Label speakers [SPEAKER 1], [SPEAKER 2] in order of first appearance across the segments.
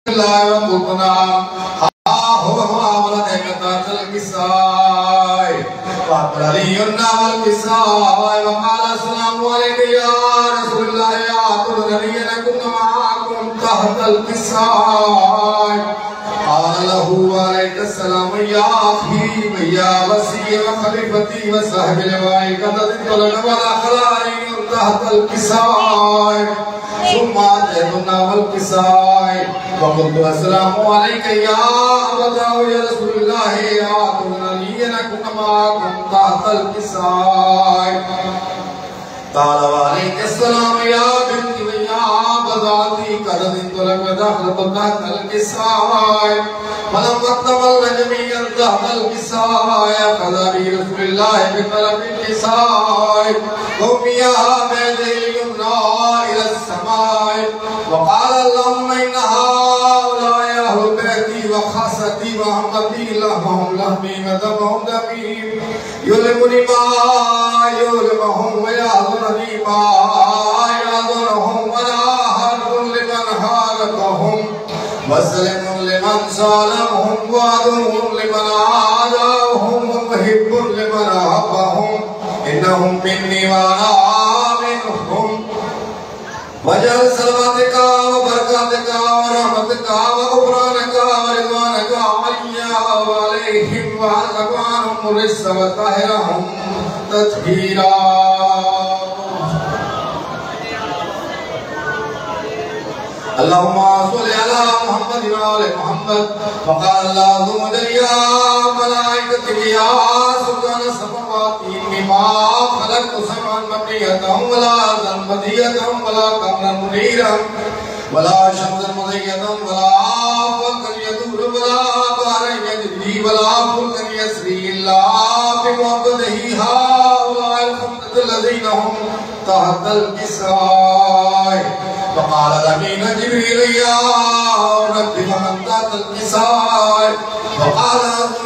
[SPEAKER 1] الله وقلنا ها هو معاملة قطعة الكساء وقال علي والكساء وقال السلام عليك يا رسول الله يا قلنا لي لكم معكم تحت الكساء قال له وعليك السلام يا أخي ويا وسي وخليفتي وصاحب لواء قد انطلق ودخل علي تحت الكساء ثم أتيتنا والكساء وقلت السلام عليك يا أبدا يا رسول الله يا قلنا لي لكم معكم تحت الكساء قال وعليك السلام يا بنتي ويا بذاتي قد انطلق ودخلت تحت الكساء ولم اكتمل جميعا تحت الكساء قضى بي رسول الله بطلب الكساء ومياها بيده اليمنى الى السماء وقال اللهم ان هؤلاء اهل بيتي وخاصتي وعمتي لهم لحمي ودمهم دمي يلمني ما يلمهم ويحضرني ما يحضرهم ولا حرب لمن حاربهم وسلم لمن سالمهم وعدو لمن عاداهم ومحب لمن أحبهم إنهم مني وأنا منهم وجعل سلامتك وبركاتك ورحمتك وغفرانك ورضوانك عليا وعليهم وعلق عنهم الرجس وطهرهم تطهيرا اللهم صل على محمد وعلى محمد وقال الله عز وجل يا ملائكتي يا سلطان السماوات إني ما خلقت سمعا مبنية ولا أرضا بدية ولا قمرا منيرا ولا شمسا مضية ولا فلكا يدور ولا بحرا يجري ولا فلكا يسري إلا بمحبته هؤلاء الخمسة الذين هم تحت الكساء وقال الأمين جبريل يا رب فمن تحت الكساء وقال أزواج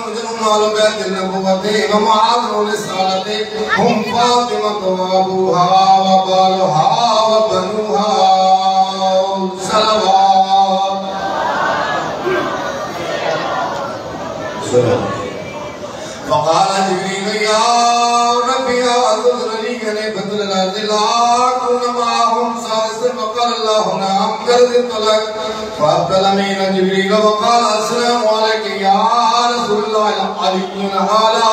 [SPEAKER 1] أهل بيت النبوة ومعاذ الرسالة هم فاطمة وأبوها وبالها وبنوها صلوات وقال جبريل يا رب يا أذرني كنيفة الأرض لا أكون معهم سالسا وقال الله نعم قد انطلق فأبدل من جبريل وقال السلام عليك يا رسول الله علي هذا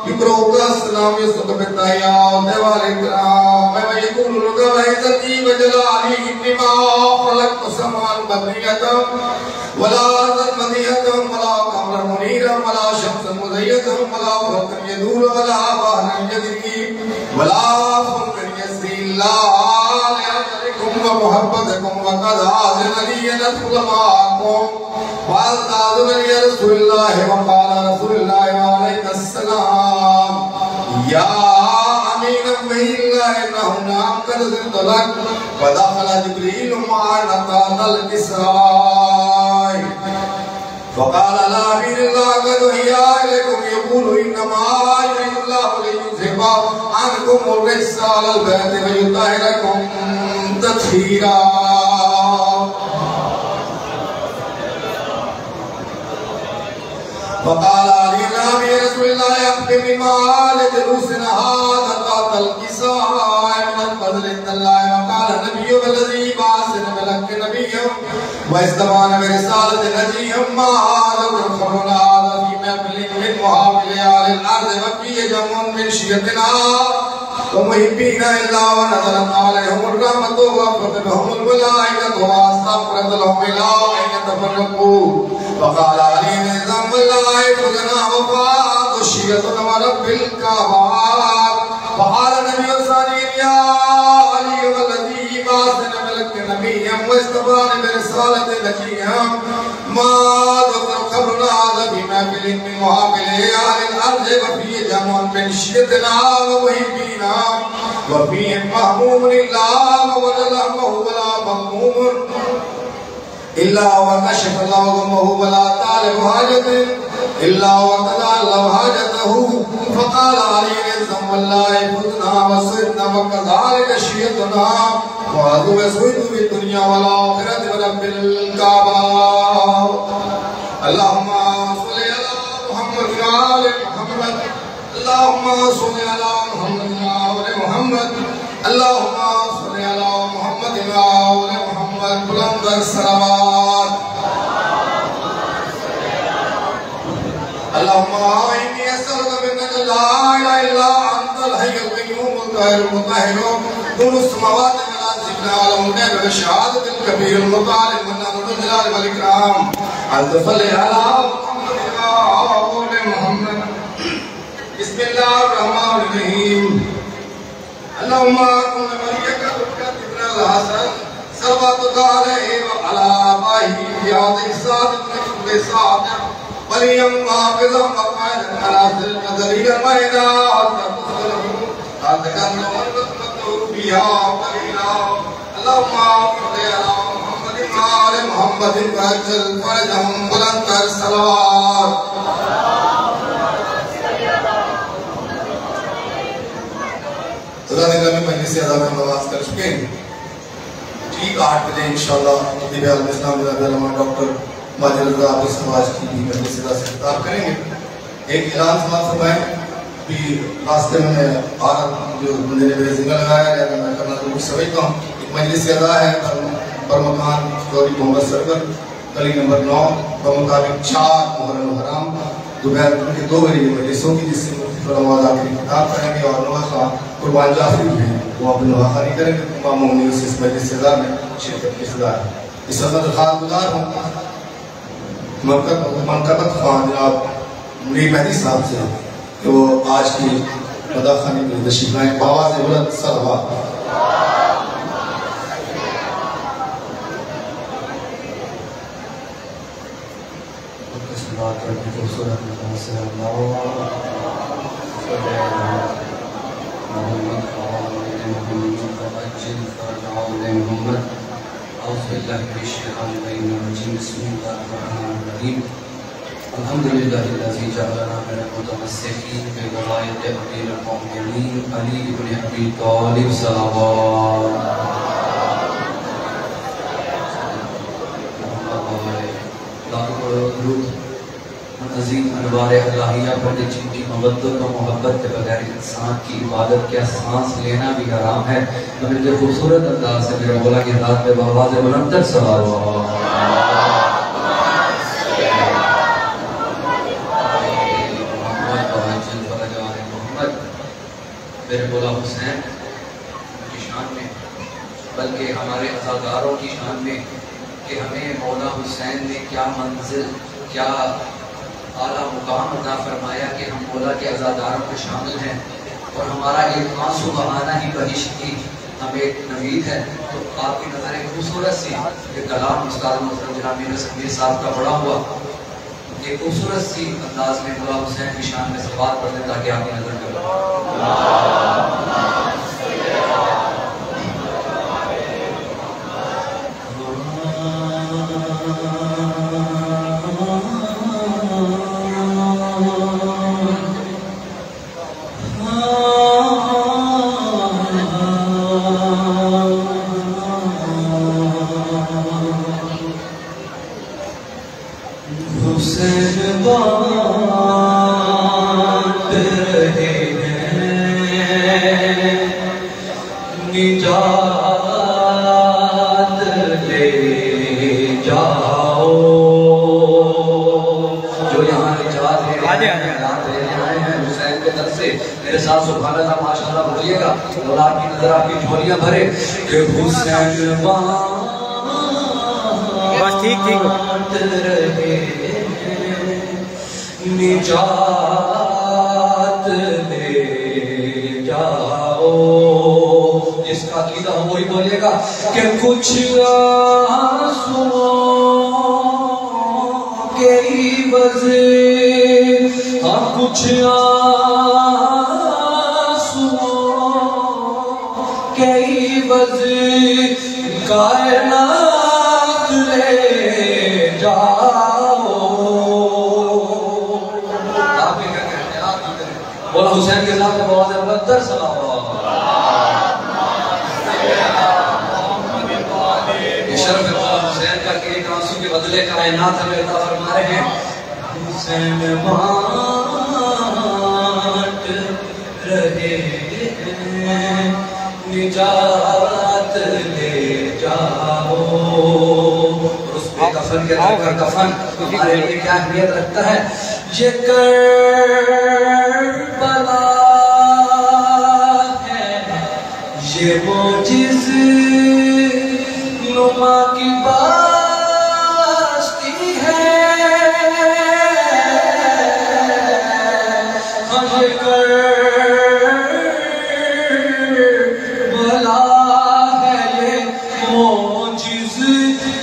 [SPEAKER 1] يقرؤك السلام يسوق بالتحيات والإكرام ويقول لك وعزتي وجلالي إني ما خلقت سمعا بدرية ولا أرضا مدية ولا قمرا منيرا ولا شمسا مضية ولا فلكا يدور ولا بحرا يجري ولا فلكا يسري إلا لأجلكم ومحبتكم وقد آذن لي أن أدخل معكم وأستأذن لي رسول الله وقال رسول الله وعليك السلام يا أمين به الله إنه نعم قد انطلق ودخل جبريل معنا تحت الكساء فقال لا أمين الله قد وحي إليكم يقول إنما يريد الله ليذهب عنكم الرجس على البيت ويطهركم تطهيرا فقال علي يا رسول الله أخبرني بما لجلوسنا هذا تحت الكساء من الفضل عند الله وقال النبي والذي بعثنا ملك نبيا واستبان برسالة نجيا ما هذا الخبرنا هذا في مقبل من محافل أهل الأرض وفي جمع من شيتنا ومحبين إلا ونزلت عليهم الرحمة وفتنهم الملائكة واستغفرت لهم إلى أن يتفرقوا وقال علي نظام الله فزنا وفاق الشيطان ورب الكعبات وقال النبي الثاني يا علي والذي بعثنا ملك نبيا واستبان برسالة نجيا ما ذكر قبرنا هذا بمقبل من محافل أهل الأرض وفي جمع من شيتنا ومحبينا وفيهم محموم إلا ولا مغموم إلا وكشف الله غمه ولا طالب حاجة إلا وتعالى حاجته فقال علي نظام الله فزنا وصدنا وكذلك شيئتنا وهذا مسويت في الدنيا والآخرة ورب الكعبة اللهم إني أسألك بأنك لا إله إلا أنت الحي القيوم الطاهر المطهر نور السماوات والأرض على الغيب والشهادة الكبير المتعال المنان ذو الجلال والإكرام أن تصلي على محمد. بسم الله الرحمن الرحيم. اللهم كن وليك ابن الحسن صلواتك عليه وعلى آبائه في هذه الساعة الصادقة وليا محافظا وقائدا على سر القدرين المهدا حتى تصله حتى كان المطلوب بها قليلا. اللهم صل على محمد وعلى محمد واجعل فرجهم بلند الصلوات. میں مجلس سے ادا نواز کر چکے ہیں. ٹھیک 8 بجے انشاءاللہ خطیب عالم اسلام جناب علامہ ڈاکٹر ماجد رضا عابد سماج کی بھی مجلس سے خطاب کریں گے. ایک اعلان سماعت فرمائیں کہ راستے میں جو بندے نے میرے ذمہ لگایا ہے میں کرنا ضرور سمجھتا ہوں. ایک مجلس سے ادا ہے پر مکان چودھری محمد سرور گلی نمبر 9 بمطابق 4 محرم الحرام دوپہر کے 2 بجے مجلسوں کی جس سے علماء آ کے خطاب کریں گے اور نواز خان قربان جعفری بھی ہیں وہ اپنی نواخانی کریں گے. تمام مومنین اس مجلس سے میں شرکت کی صدا ہے. اس وقت خاص گزار ہوں منقبت خان جناب منیر مہدی صاحب سے کہ وہ آج کی مداخانی میں تشریف لائیں. بآواز بلند صلوات.
[SPEAKER 2] الحمد لله الذي جعلنا من المتمسكين بولاية أمير المؤمنين علي بن أبي طالب صلوات. عظیم انوار الہیہ پر جن کی مودت و محبت کے بغیر انسان کی عبادت کیا سانس لینا بھی حرام ہے. لیکن جو خوبصورت انداز سے میرے مولا کی ذات پہ بآواز بلند صلوات. میرے مولا حسین کی شان میں بلکہ ہمارے عزاداروں کی شان میں کہ ہمیں مولا حسین نے کیا منزل کیا اعلیٰ مقام عطا فرمایا کہ ہم مولا کے عزاداروں میں شامل ہیں اور ہمارا ایک آنسو بہانا ہی بہشت کی ہمیں نوید ہے. تو آپ کی نظر ایک خوبصورت سی یہ کلام استاد محترم جناب میر سمیر صاحب کا پڑھا ہوا ایک خوبصورت سی انداز میں مولا حسین کی شان میں سے بات پڑھ لیں تاکہ آپ کی نظر میں سبحان اللہ ماشاءاللہ بولیے گا اور آپ کی نظر آپ کی جھولیاں بھرے کہ حسین بس ٹھیک رہے نجات لے جاؤ. جس کا عقیدہ ہو وہی بولیے گا کہ کچھ آنسوؤں کے عوض کچھ کائنات لے جاؤ. آپ بھی کیا کہتے ہیں؟ آپ بھی کریں مولا حسین کے ساتھ بآواز بلند صلوات. یہ شرف مولا حسین کا کہ ایک آنسو کے بدلے کائنات ہمیں عطا فرما رہے ہیں. حسین بانٹ رہے نجات لے جاؤ. اس پہ کفن کے در کر کفن ہمارے لیے کیا اہمیت رکھتا ہے. یہ کربلا ہے، یہ معجز نما کی بستی ہے، یہ کربلا ہے، یہ معجز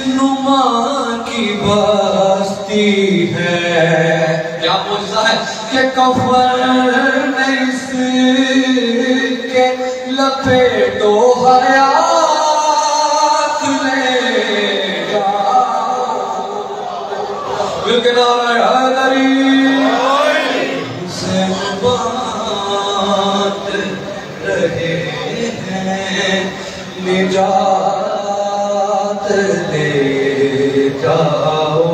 [SPEAKER 2] نما کی بستی ہے۔ کیا معجزہ ہے کہ کفن اس کے لپیٹو حیات لے جاؤ، بالکنار حیدری سے بات رہے ہیں، نجات لے جاؤ۔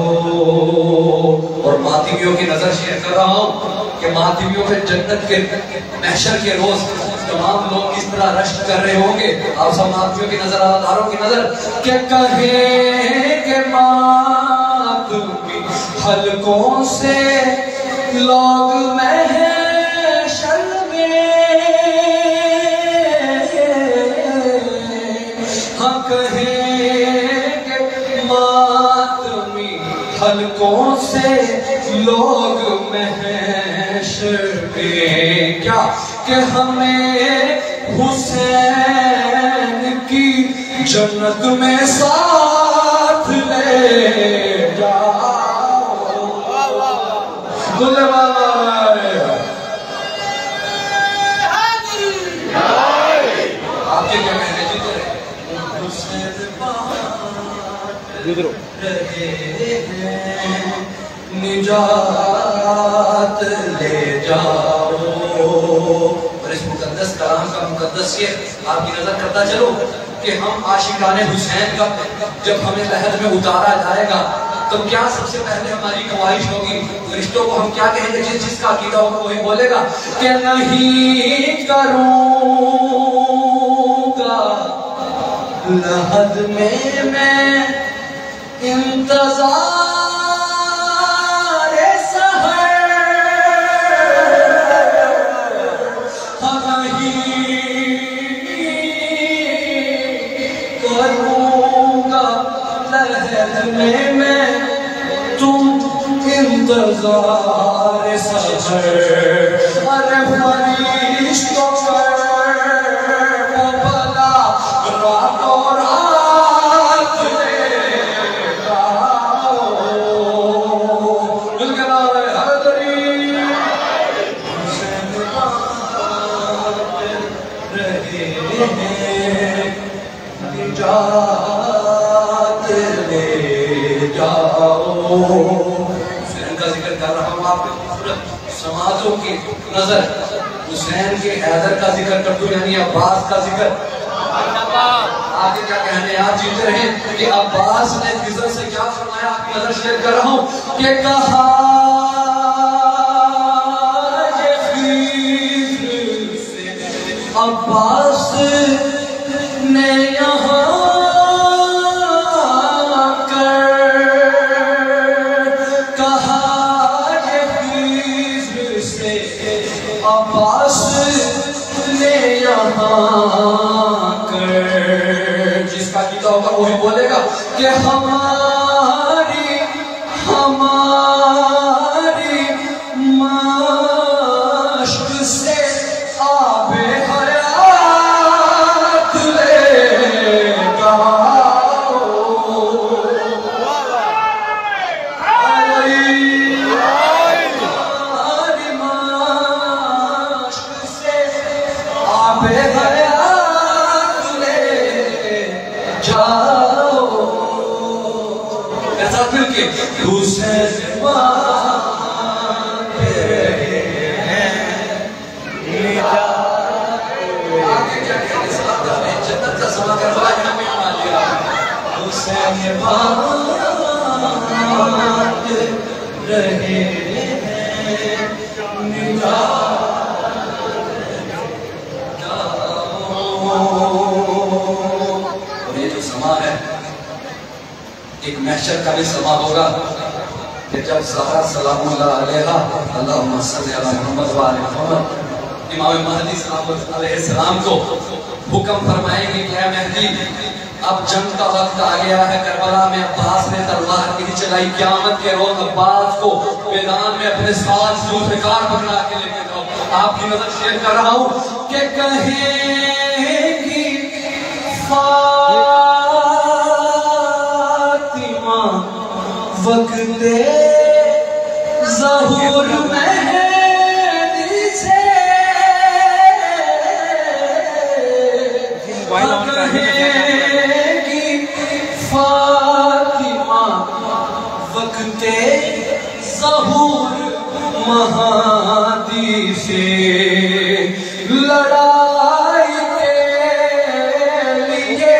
[SPEAKER 2] اور ماتمیوں کی نظر شیئر کر رہا ہوں کہ ماتمیوں پہ جنت کے محشر کے روز تمام لوگ کس طرح رشک کر رہے ہوں گے۔ آپ سب ماتمیوں کی نظر، آدھاروں کی نظر، کہ کہیں کہ ماتمی حلقوں سے لوگ محشر میں، ہاں کہیں کہ ماتمی حلقوں سے لوگ محشر میں، کیا کہ ہمیں حسین کی جنت میں ساتھ لے جاؤ۔ گل والا آپ کے کیا کہنے جیتے رہے؟ حسین بات رہے ہیں، نجات لے جاؤ۔ اور اس مقدس کلام کا مقدس یہ آپ کی نظر کرتا چلو کہ ہم عاشقان حسین کا جب ہمیں لحد میں اتارا جائے گا تو کیا سب سے پہلے ہماری خواہش ہوگی؟ فرشتوں کو ہم کیا کہیں گے؟ جس کا عقیدہ ہوگا وہی بولے گا کہ نہیں کروں گا لحد میں انتظار سحر، نہیں کروں گا لحد میں تم انتظار سحر۔ ارے فرشتوں پر وہ بلا راتوں رات لے جاؤ، بالکنار حیدری حسین بات رہے ہیں، نجات لے جاؤ۔ حسین کا ذکر کر رہا ہوں، آپ کے خوبصورت سماعتوں کی نظر حسین کے حیدر کا ذکر کر دوں، یعنی عباس کا ذکر۔ آگے کیا کہنے آپ جیتے رہیں کہ عباس نے فضل سے کیا فرمایا، آپ کی نظر شیئر کر رہا ہوں کہ کہا یہ فضل سے عباس نے یہاں کر کہا، یہ فضل سے عباس نے یہاں کر، جس کا عقیدہ ہوگا وہی بولے گا کہ ہماری مشق سے آب حیات لے جاؤ، ہماری مشق سے آب حیات لے جاؤ۔ ایسا پھر کہ حسین بات رہے ہیں، آگے کیا کہنے صلاح میں جنت کا سما کروا یہاں میں مان لیا۔ حسین بات رہے ہیں، نجات اور یہ جو سما ہے ایک محشر کا بھی سما ہوگا، کہ جب زہرا سلام اللہ علیہا اللہم صلی علی محمد و آل محمد امام مہدی صلی علیہ السلام کو حکم فرمائیں گے کہ اے مہدی اب جنگ کا وقت آ گیا ہے، کربلا میں عباس نے تلوار نہیں چلائی، قیامت کے روز عباس کو میدان میں اپنے ساتھ ذوالفقار پکڑا کے لے کے جاؤ۔ آپ کی نظر شیئر کر رہا ہوں کہ کہیں گی فاطمہ وقت ظہور مہدی سے فاطمہ وقت ظہور مہدی سے لڑائی کے لیے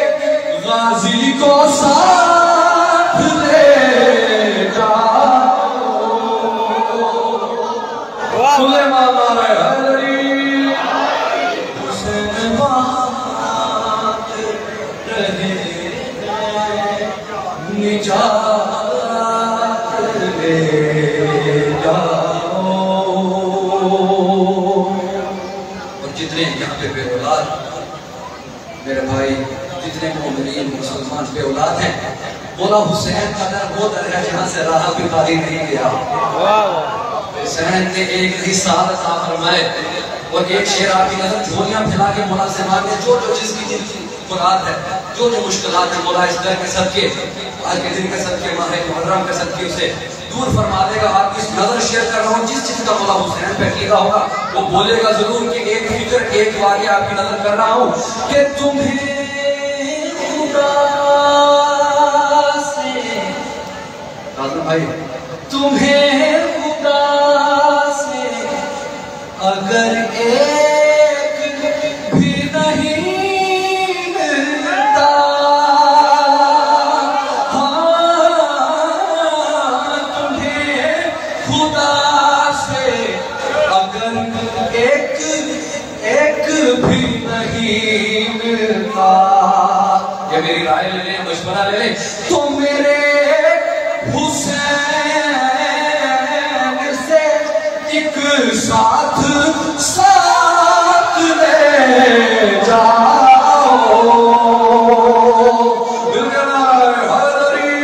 [SPEAKER 2] غازی کو ساتھ لے جاؤ۔ سلیمان نعرہ حیدری، حسین بات رہے نجات لے جاؤ۔ اور جتنے یہاں پہ بے اولاد میرے بھائی، جتنے مومنین مسلمان بے اولاد ہیں، مولا حسین کا در وہ در ہے جہاں سے راہ بھی خالی نہیں گیا۔ حسین نے ایک نہیں 7 عطا فرمائے، اور ایک شعر آپ کی نظر جھولیاں پھیلا کے مولا سے مانگے جو جس کی جن کی مراد ہے، جو مشکلات ہیں، مولا اس در کے صدقے، آج کے دن کے صدقے، ماہ محرم کے صدقے اسے دور فرما دے گا۔ آپ اس نظر شیئر کر رہا ہوں، جس چیز کا مولا حسین پہ کیا ہوگا وہ بولے گا ضرور کہ ایک فکر ایک واقعہ آپ کی نظر کر رہا ہوں کہ تمہیں خدا سے، ناظرین بھائی، تمہیں خدا سے اگر ایک بھی نہیں ملتا، تمہیں خدا سے اگر ایک بھی نہیں ملتا، یہ میری رائے لے لیں، مشورہ لے لیں، تو میرے حسین سے ایک ساتھ لے جاؤ۔ دل کے نعرہ حیدری،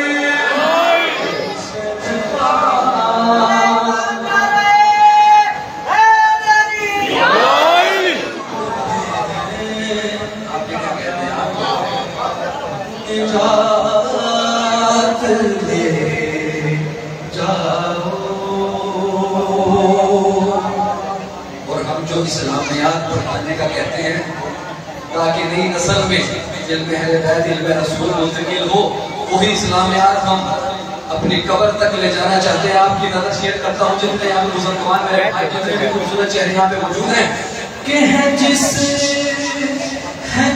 [SPEAKER 2] نجات لے جاؤ۔ اور ہم جو اسلامیات پڑھانے کا کہتے ہیں تاکہ نئی نسل میں علم اہل بیت، علم رسول منتقل ہو، وہی اسلامیات ہم اپنی قبر تک لے جانا چاہتے ہیں۔ آپ کی نظر شیئر کرتا ہوں جتنے یہاں پہ بزرگوان میرے بھائی، جتنے بھی خوبصورت چہرے یہاں پہ موجود ہیں، کہ ہیں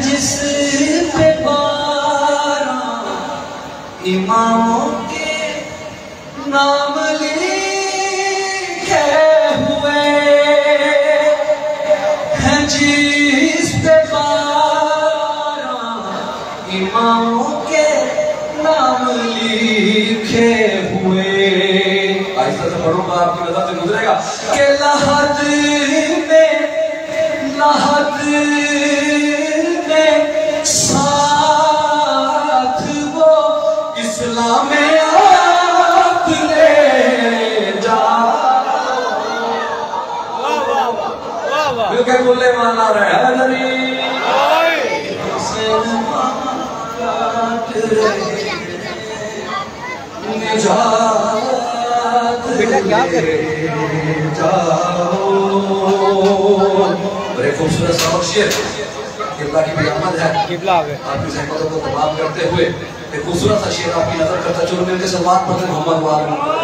[SPEAKER 2] جس پہ باران اماموں کے نام لکھے ہوئے ہیں، جس پہ باران اماموں کے نام لکھے ہوئے۔ آہستہ سے پڑھوں گا، آپ کی نظر سے گزرے گا کہ لحد میں ساتھ وہ اسلامیات لے جاؤ۔ مل کے بولے مانا رہے حیدری، نجات لے جاؤ۔ بڑے خوبصورت سا شعر قبلہ کی بھی آمد ہے، آپ کی زحمتوں کو تمام کرتے ہوئے ایک خوبصورت سا شعر آپ کی نظر کرتا چلو مل کے سلوات پڑھتے محمد وآل محمد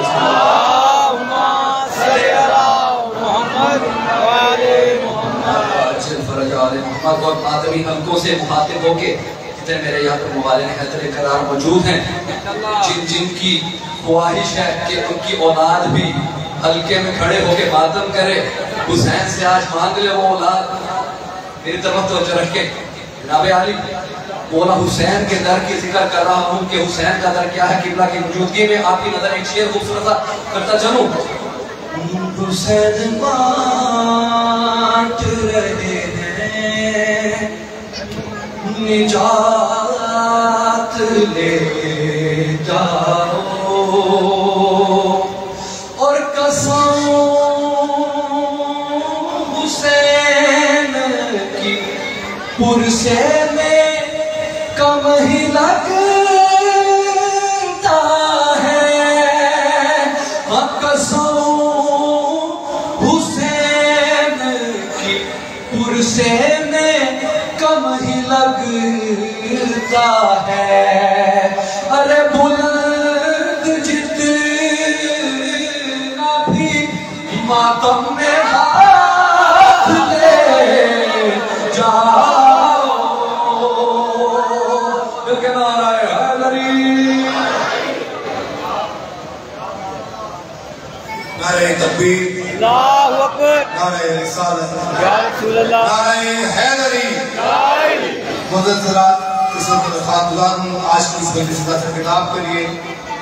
[SPEAKER 2] عجل فرج آل محمد۔ اور آدمی حلقوں سے مخاطب ہو کے جتنے میرے یہاں پر موالین حیدر قرار موجود ہیں، جن کی خواہش ہے کہ ان کی اولاد بھی حلقے میں کھڑے ہو کے ماتم کرے، حسین سے آج مانگ لے وہ اولاد۔ میری طرف توجہ رکھ کے جناب عالی مولا حسین کے در کی ذکر کر رہا ہوں کہ حسین کا در کیا ہے قبلہ کی موجودگی میں. آپ کی نظر ایک شعر خوبصورت سا کرتا چلوں. حسین بانٹ رہے ہیں نجات لے جاؤ اور قسم حسین کی پرسے میں کم ہی لگتا ہے. قسم حسین کی پرسے میں کم ہی لگتا ہے. ارے بلند جتنا بھی ماتم میں ہاتھ لے جاؤ. لیکن نعرہ حیدری،
[SPEAKER 1] نعرہ تکبیر،
[SPEAKER 3] اللہ اکبر،
[SPEAKER 1] نعرہ رسالت،
[SPEAKER 3] یا رسول اللہ،
[SPEAKER 1] نعرہ حیدری. معزز حضرات، اس وقت خاطران آج کی اس مجلس سے خطاب کریے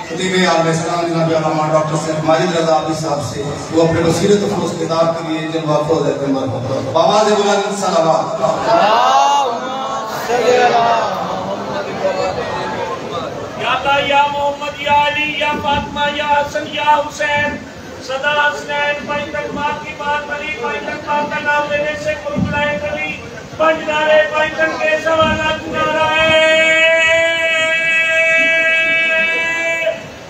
[SPEAKER 1] خطیب عالم اسلام جناب علامہ ڈاکٹر سید ماجد رضا عابدی صاحب سے. وہ اپنے بصیرت افروز خطاب کریے جناب افروز اکبر بآواز بلند صلوات.
[SPEAKER 3] یا اللہ یا محمد یا علی یا فاطمہ یا حسن یا حسین صدا حسنین پنج تک ماں کی بات علی پنج تک ماں کا نام لینے سے کوئی بلائے کبھی پنج نعرے پنج تک کے سوالات نعرہ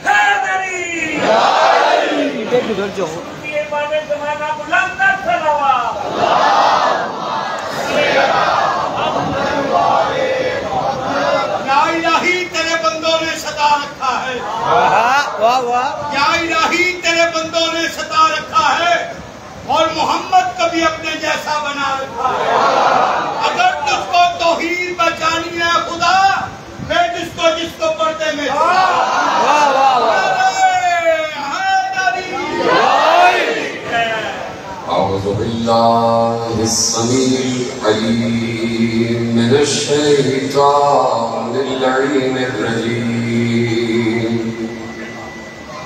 [SPEAKER 3] حیدری. یہ بانے زمانہ بلند تک صلوات.
[SPEAKER 4] یا الہی تیرے بندوں نے ستا رکھا ہے،
[SPEAKER 3] واہ واہ،
[SPEAKER 4] یا الہی تیرے بندوں نے ستا رکھا ہے اور محمد کو بھی اپنے جیسا بنا رکھا ہے. اگر تجھ کو توحید بچانی ہے خدا میں جس کو پردے میں
[SPEAKER 5] أعوذ بالله السميع العليم من الشيطان اللعين الرجيم.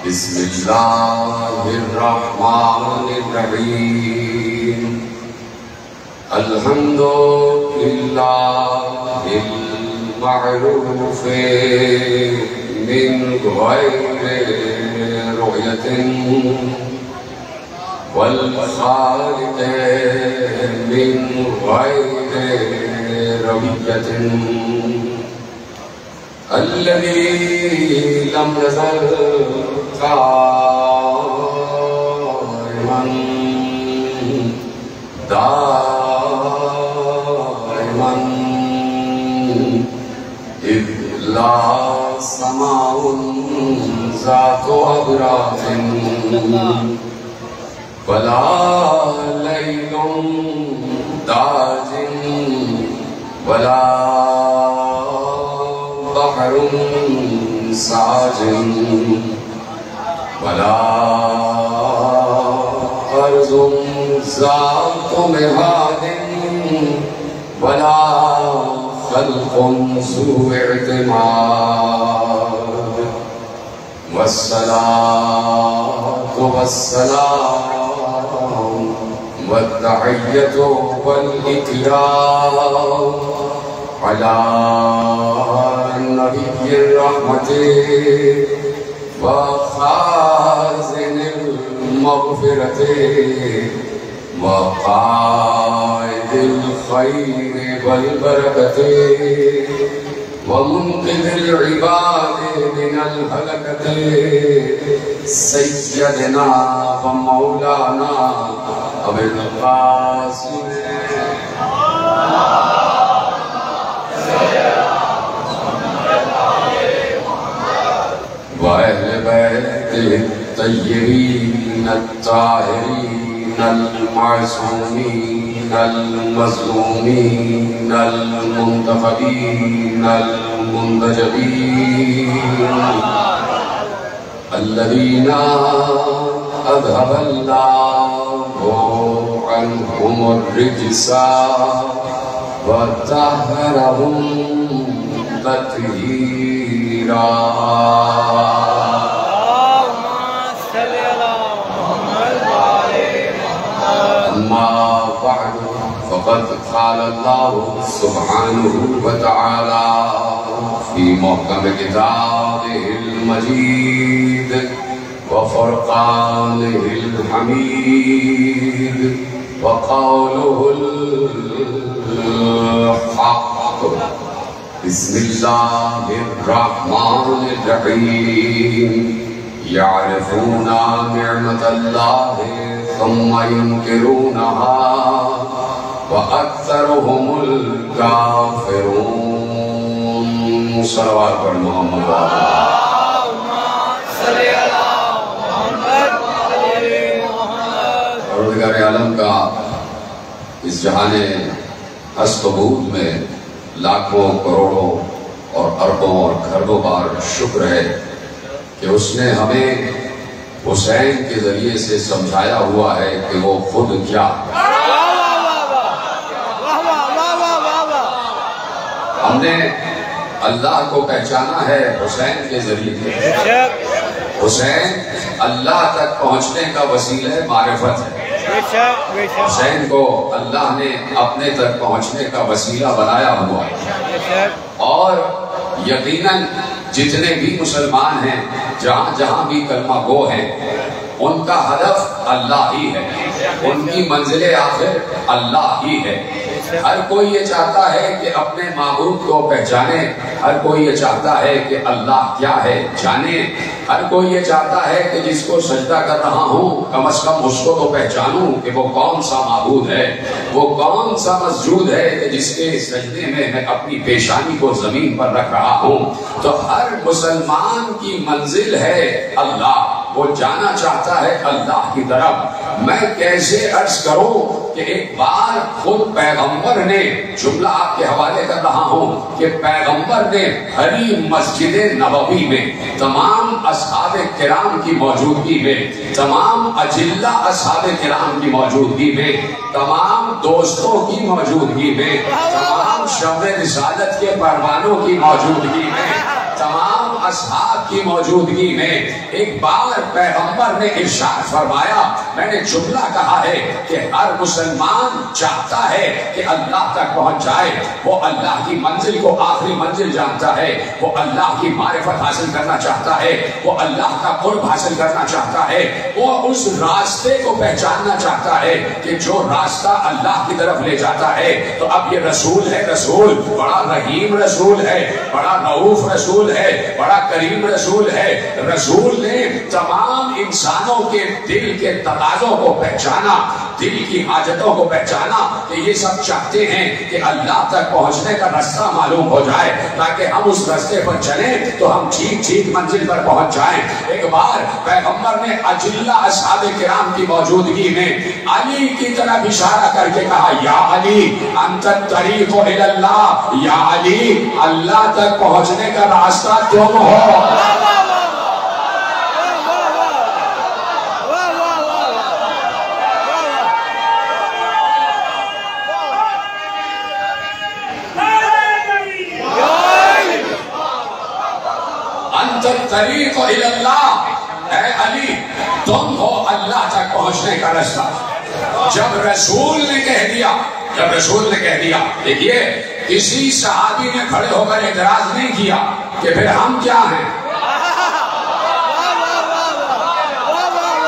[SPEAKER 5] بسم الله الرحمن الرحيم. الحمد لله المعروف من غير رؤية والخالق من غير رؤية الذي لم يزل قائما دائما إذ لا سماء ذات أبراج ولا ليل داج ولا بحر ساج ولا أرض ذات مهاد ولا خلق ذو اعتماد. والصلاة والسلام والتحية والإكرام على نبي الرحمة وخازن المغفرة وقائد الخير والبركة ومنقذ العباد من الهلكة سيدنا ومولانا أبي القاسم وأهل بيته الطيبين الطاهرين المعصومين المظلومين المنتخبين المنتجبين الذين أذهب الله عنهم الرجس وطهرهم تطهيرا أما بعد فقد قال الله سبحانه وتعالى في محكم كتابه المجيد وفرقانه الحميد وقوله الحق بسم الله الرحمن الرحيم يعرفون نعمة الله ثم ينكرونها وأكثرهم الكافرون صلوات پر محمد پروردگار عالم کا اس جہان ہست و بود میں لاکھوں کروڑوں اور اربوں اور کھربوں بار شکر ہے کہ اس نے ہمیں حسین کے ذریعے سے سمجھایا ہوا ہے کہ وہ خود کیا ہم نے اللہ کو پہچانا ہے حسین کے ذریعے حسین اللہ تک پہنچنے کا وسیلہ معرفت ہے حسین کو اللہ نے اپنے تک پہنچنے کا وسیلہ بنایا ہوا ہے اور یقیناً جتنے بھی مسلمان ہیں جہاں جہاں بھی کلمہ گو ہیں ان کا ہدف اللہ ہی ہے ان کی منزل آخر اللہ ہی ہے ہر کوئی یہ چاہتا ہے کہ اپنے معبود کو پہچانے ہر کوئی یہ چاہتا ہے کہ اللہ کیا ہے جانے ہر کوئی یہ چاہتا ہے کہ جس کو سجدہ کر رہا ہوں کم از کم اس کو تو پہچانوں کہ وہ کون سا معبود ہے وہ کون سا مسجود ہے کہ جس کے سجدے میں میں اپنی پیشانی کو زمین پر رکھ رہا ہوں تو ہر مسلمان کی منزل ہے اللہ وہ جانا چاہتا ہے اللہ کی طرف میں کیسے عرض کروں کہ ایک بار خود پیغمبر نے جملہ آپ کے حوالے کر رہا ہوں کہ پیغمبر نے بھری مسجد نبوی میں تمام اصحاب کرام کی موجودگی میں تمام اجلہ اصحاب کرام کی موجودگی میں تمام دوستوں کی موجودگی میں تمام شمع رسالت کے پروانوں کی موجودگی میں تمام اصحاب کی موجودگی میں ایک بار پیغمبر نے ارشاد فرمایا میں نے جملہ کہا ہے کہ ہر مسلمان چاہتا ہے کہ اللہ تک پہنچ جائے وہ اللہ کی منزل کو آخری منزل جانتا ہے وہ اللہ کی معرفت حاصل کرنا چاہتا ہے وہ اللہ کا قرب حاصل کرنا چاہتا ہے وہ اس راستے کو پہچاننا چاہتا ہے کہ جو راستہ اللہ کی طرف لے جاتا ہے تو اب یہ رسول ہے رسول بڑا رحیم رسول ہے بڑا رؤوف رسول ہے بڑا کریم رسول ہے رسول نے تمام انسانوں کے دل کے تقاضوں کو پہچانا دل کی حاجتوں کو پہچانا کہ یہ سب چاہتے ہیں کہ اللہ تک پہنچنے کا راستہ معلوم ہو جائے تاکہ ہم اس راستے پر چلیں تو ہم ٹھیک ٹھیک منزل پر پہنچ جائیں ایک بار پیغمبر نے اجلہ اصحاب کرام کی موجودگی میں علی کی طرف اشارہ کر کے کہا یا علی انت الطریق الی اللہ یا علی اللہ تک پہنچنے کا راستہ تم ہو طریق الی اللہ اے علی تم ہو اللہ تک پہنچنے کا راستہ جب رسول نے کہہ دیا دیکھیے کسی صحابی نے کھڑے ہو کر اعتراض نہیں کیا کہ پھر ہم کیا ہیں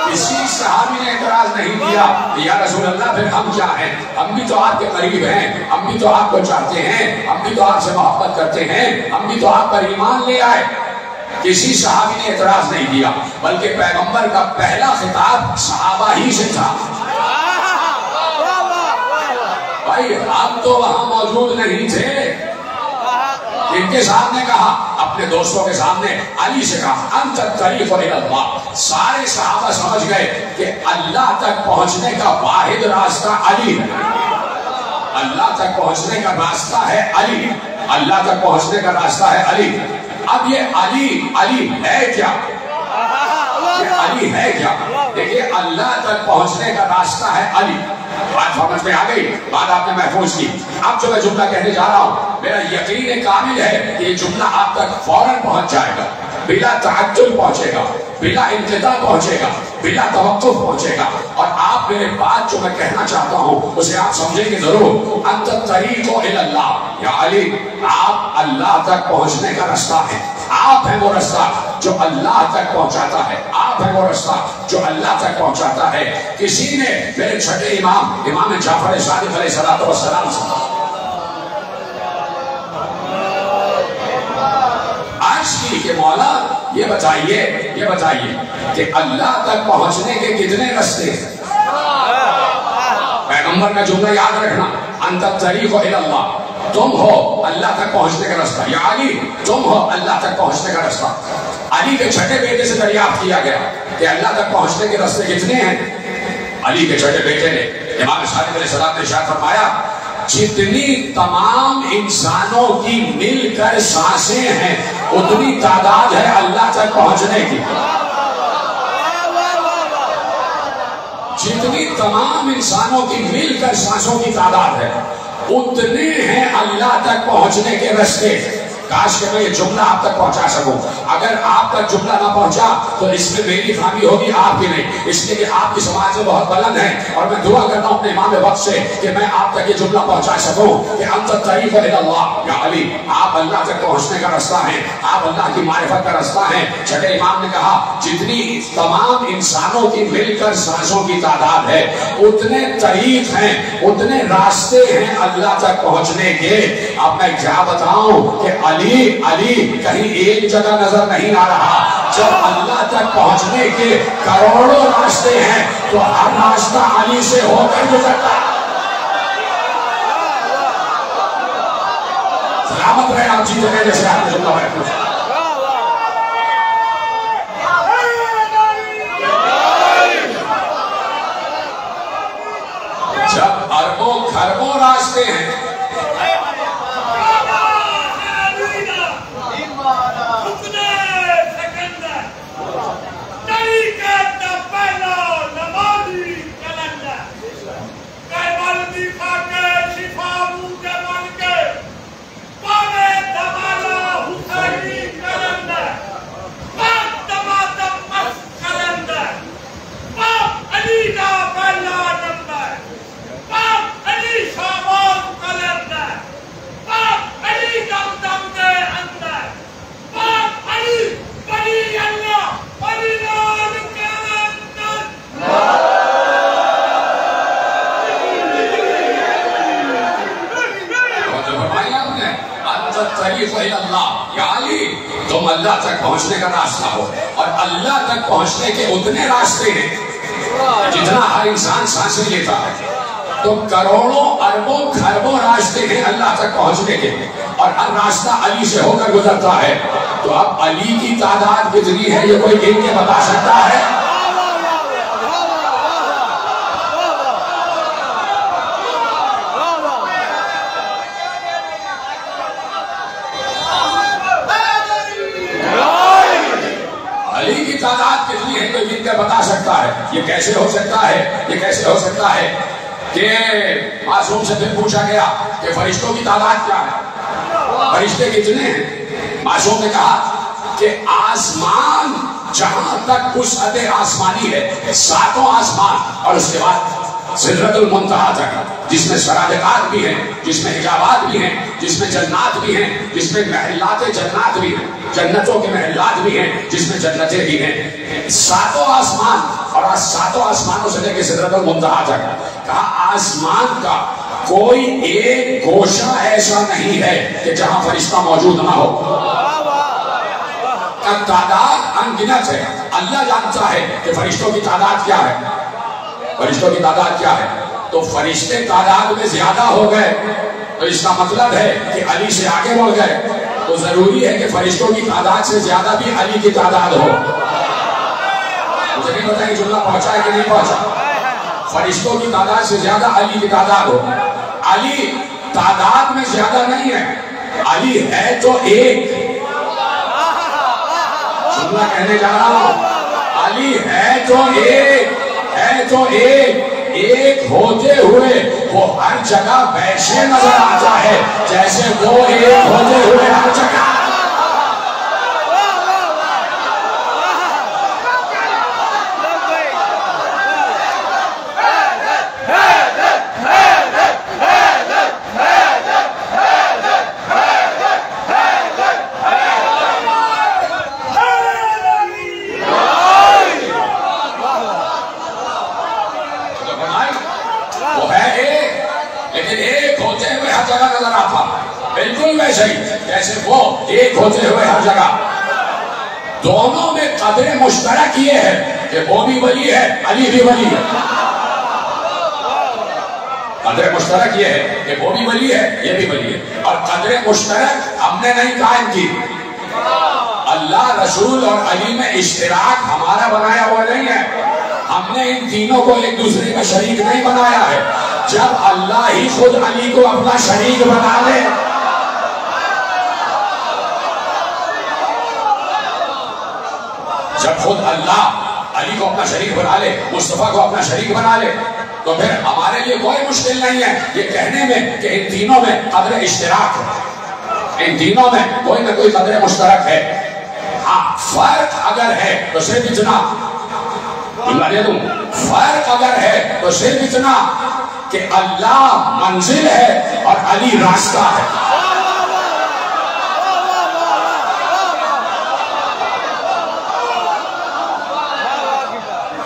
[SPEAKER 5] کسی صحابی نے اعتراض نہیں کیا یا رسول اللہ پھر ہم کیا ہیں ہم بھی تو آپ کے قریب ہیں ہم بھی تو آپ کو چاہتے ہیں ہم بھی تو آپ سے محبت کرتے ہیں ہم بھی تو آپ پر ایمان لے آئے کسی صحابی نے اعتراض نہیں کیا بلکہ پیغمبر کا پہلا خطاب صحابہ ہی سے تھا بھائی ہم تو وہاں موجود نہیں تھے ان کے سامنے کہا اپنے دوستوں کے سامنے علی سے کہا انت الطریق الی اللہ سارے صحابہ سمجھ گئے کہ اللہ تک پہنچنے کا واحد راستہ علی ہے اللہ تک پہنچنے کا راستہ ہے علی اللہ تک پہنچنے کا راستہ ہے علی اب یہ علی ہے کیا علی ہے کیا دیکھیے اللہ تک پہنچنے کا راستہ ہے علی بات سمجھ میں آ گئی بات آپ نے محفوظ کی اب جو میں جملہ کہنے جا رہا ہوں میرا یقین کامل ہے کہ یہ جملہ آپ تک فوراً پہنچ جائے گا، بلا تعجل پہنچے گا، بلا انقطاع پہنچے گا، بلا توقف پہنچے گا. اور آپ میرے بات جو میں کہنا چاہتا ہوں اسے آپ سمجھیں گے ضرور. انت الطریق الی اللہ، یا علی آپ اللہ تک پہنچنے کا رستہ ہے. آپ ہیں وہ رستہ جو اللہ تک پہنچاتا ہے، آپ ہیں وہ رستہ جو اللہ تک پہنچاتا ہے. کسی نے میرے چھٹے امام جعفر صادق علیہ السلام سے عرض کی کہ مولا یہ بتائیے کہ اللہ تک پہنچنے کے کتنے رستے ہیں؟ پیغمبر کا جملہ یاد رکھنا، انت الطریق الی اللہ، تم ہو اللہ تک پہنچنے کا رستہ. یا علی تم ہو اللہ تک پہنچنے کا رستہ. علی کے چھٹے بیٹے سے دریافت کیا گیا کہ اللہ تک پہنچنے کے رستے کتنے ہیں؟ علی کے چھٹے بیٹے نے امام صادق علیہ السلام نے ارشاد فرمایا جتنی تمام انسانوں کی مل کر سانسیں ہیں اتنی تعداد ہے اللہ تک پہنچنے کی. جتنی تمام انسانوں کی مل کر سانسوں کی تعداد ہے اتنے ہیں اللہ تک پہنچنے کے رستے. کاش کہ میں یہ جملہ آپ تک پہنچا سکوں. اگر آپ تک جملہ نہ پہنچا تو اس میں میری خامی ہوگی، آپ کی نہیں، اس لیے کہ آپ کی سماج میں بہت بلند ہے. اور میں دعا کرتا ہوں اپنے امام وقت سے کہ میں آپ تک یہ جملہ پہنچا سکوں کہ انت الطریق الی اللہ، یا علی آپ اللہ تک پہنچنے کا رستہ ہیں، آپ اللہ کی معرفت کا رستہ ہیں. چھٹے امام نے کہا جتنی تمام انسانوں کی مل کر سانسوں کی تعداد ہے اتنے طریق ہیں، اتنے راستے ہیں اللہ تک پہنچنے کے. اب میں کیا بتاؤں کہ علی کہیں ایک جگہ نظر نہیں آ رہا. جب اللہ تک پہنچنے کے کروڑوں راستے ہیں تو ہر راستہ علی سے ہو کر گزرتا. سلامت رہے آپ جیتے رہے جیسے آپ نے جملہ پوچھا. جب اربوں خربوں راستے ہیں تم اللہ تک پہنچنے کا راستہ ہو. اور اللہ تک پہنچنے کے اتنے راستے ہیں جتنا ہر انسان سانسیں لیتا ہے. تو کروڑوں اربوں خربوں راستے ہیں اللہ تک پہنچنے کے اور ہر راستہ علی سے ہو کر گزرتا ہے. تو اب علی کی تعداد کتنی ہے یہ کوئی گن کے بتا سکتا ہے؟ تعداد کتنی ہے کوئی گن کر بتا سکتا ہے؟ یہ کیسے ہو سکتا ہے کہ معصوم سے پھر پوچھا گیا کہ فرشتوں کی تعداد کیا ہے، فرشتے کتنے ہیں؟ معصوم نے کہا کہ آسمان جہاں تک وسعت آسمانی ہے 7 آسمان اور اس کے بعد سدرۃ المنتہا تک، جس میں سرابقات بھی ہیں، جس میں حجابات بھی ہیں، جس میں جنات بھی ہیں، جس میں محلات جنات بھی ہیں، جنتوں کے محلات بھی ہیں، جس میں جنتیں بھی ہیں. 7 آسمان اور 7 آسمانوں سے لے کے سدرۃ المنتہا تک. کہا آسمان کا کوئی ایک گوشہ ایسا نہیں ہے کہ جہاں فرشتہ موجود نہ ہو. تعداد انگنت ہے. اللہ جانتا ہے کہ فرشتوں کی تعداد کیا ہے، فرشتوں کی تعداد کیا ہے. تو فرشتے تعداد میں زیادہ ہو گئے تو اس کا مطلب ہے کہ علی سے آگے بڑھ گئے. تو ضروری ہے کہ فرشتوں کی تعداد سے زیادہ بھی علی کی تعداد ہو. مجھے نہیں پتا کہ جملہ پہنچا ہے کہ نہیں پہنچا. فرشتوں کی تعداد سے زیادہ علی کی تعداد ہو. علی تعداد میں زیادہ نہیں ہے، علی ہے تو ایک. جملہ کہنے جا رہا ہوں، علی ہے تو ایک، ایک ہوتے ہوئے وہ ہر جگہ ویسے نظر آتا ہے جیسے وہ ایک ہوتے ہوئے ہر جگہ. بالکل ویسے ہی جیسے وہ ایک ہوتے ہوئے ہر جگہ. دونوں میں قدر مشترک یہ ہے کہ وہ بھی ولی ہے علی بھی ولی ہے. قدر مشترک یہ ہے کہ وہ بھی ولی ہے یہ بھی ولی ہے. اور قدر مشترک ہم نے نہیں قائم کی. اللہ رسول اور علی میں اشتراک ہمارا بنایا ہوا نہیں ہے. ہم نے ان تینوں کو ایک دوسرے کا شریک نہیں بنایا ہے. جب اللہ ہی خود علی کو اپنا شریک بنا لے جب خود اللہ علی کو اپنا شریک بنا لے مصطفیٰ کو اپنا شریک بنا لے تو پھر ہمارے لیے کوئی مشکل نہیں ہے یہ کہنے میں کہ ان تینوں میں قدر اشتراک ہے. ان تینوں میں کوئی نہ کوئی قدر مشترک ہے. ہاں فرق اگر ہے تو صرف اتنا فرق اگر ہے تو صرف اتنا کہ اللہ منزل ہے اور علی راستہ ہے.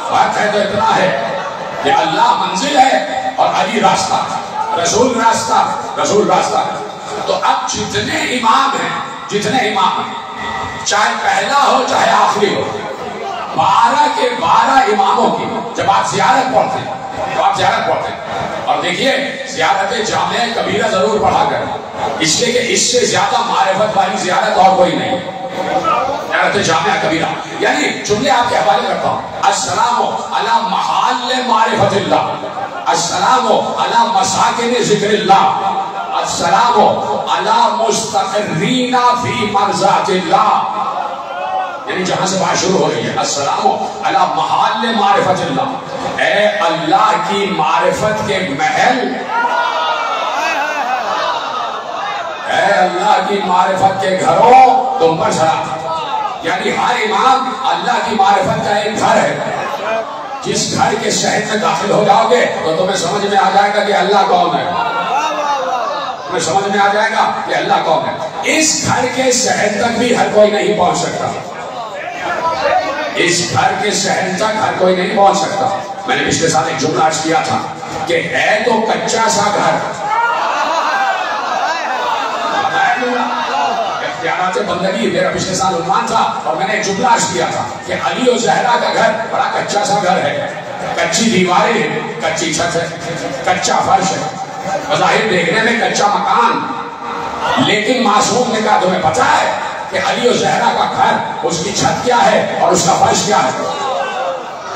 [SPEAKER 5] فرق ہے تو اتنا ہے کہ اللہ منزل ہے اور علی راستہ ہے. رسول راستہ ہے. تو اب جتنے امام ہیں چاہے پہلا ہو چاہے آخری ہو 12 کے 12 اماموں کی جب آپ زیارت پڑھتے ہیں اور دیکھیے زیارت جامع کبیرہ ضرور پڑھا کریں اس لیے کہ اس سے زیادہ معرفت والی زیارت اور کوئی نہیں. زیارت جامع کبیرہ یعنی جملے آپ کے حوالے کرتا ہوں. السلام علی محال معرفت اللہ, السلام علی مساکن ذکر اللہ, السلام علی مستقرین فی مرضات اللہ. یعنی جہاں سے بات شروع ہو رہی ہے السلام علی محال معرفت اللہ, اے اللہ کی معرفت کے محل, اے اللہ کی معرفت کے گھروں تم پر سلام. یعنی ہر امام اللہ کی معرفت کا ایک گھر ہے. جس گھر کے شہر میں داخل ہو جاؤ گے تو تمہیں سمجھ میں آ جائے گا کہ اللہ کون ہے. تمہیں سمجھ میں آ جائے گا کہ اللہ کون ہے. اس گھر کے شہر تک بھی ہر کوئی نہیں پہنچ سکتا. اس گھر کے شہر تک ہر کوئی نہیں پہنچ سکتا. میں نے پچھلے سال ایک جملہ عرض کیا تھا کہ ہے تو کچا سا گھر. اختیارات بندگی میرا پچھلے سال عنوان تھا اور میں نے ایک جملہ عرض کیا تھا کہ علی و زہرا کا گھر بڑا کچا سا گھر ہے. کچی دیواریں ہیں, کچی چھت ہے, کچا فرش ہے, بظاہر دیکھنے میں کچا مکان, لیکن معصوم نے کہا تمہیں پتا ہے کہ علی و زہرا کا گھر اس کی چھت کیا ہے اور اس کا فرش کیا ہے.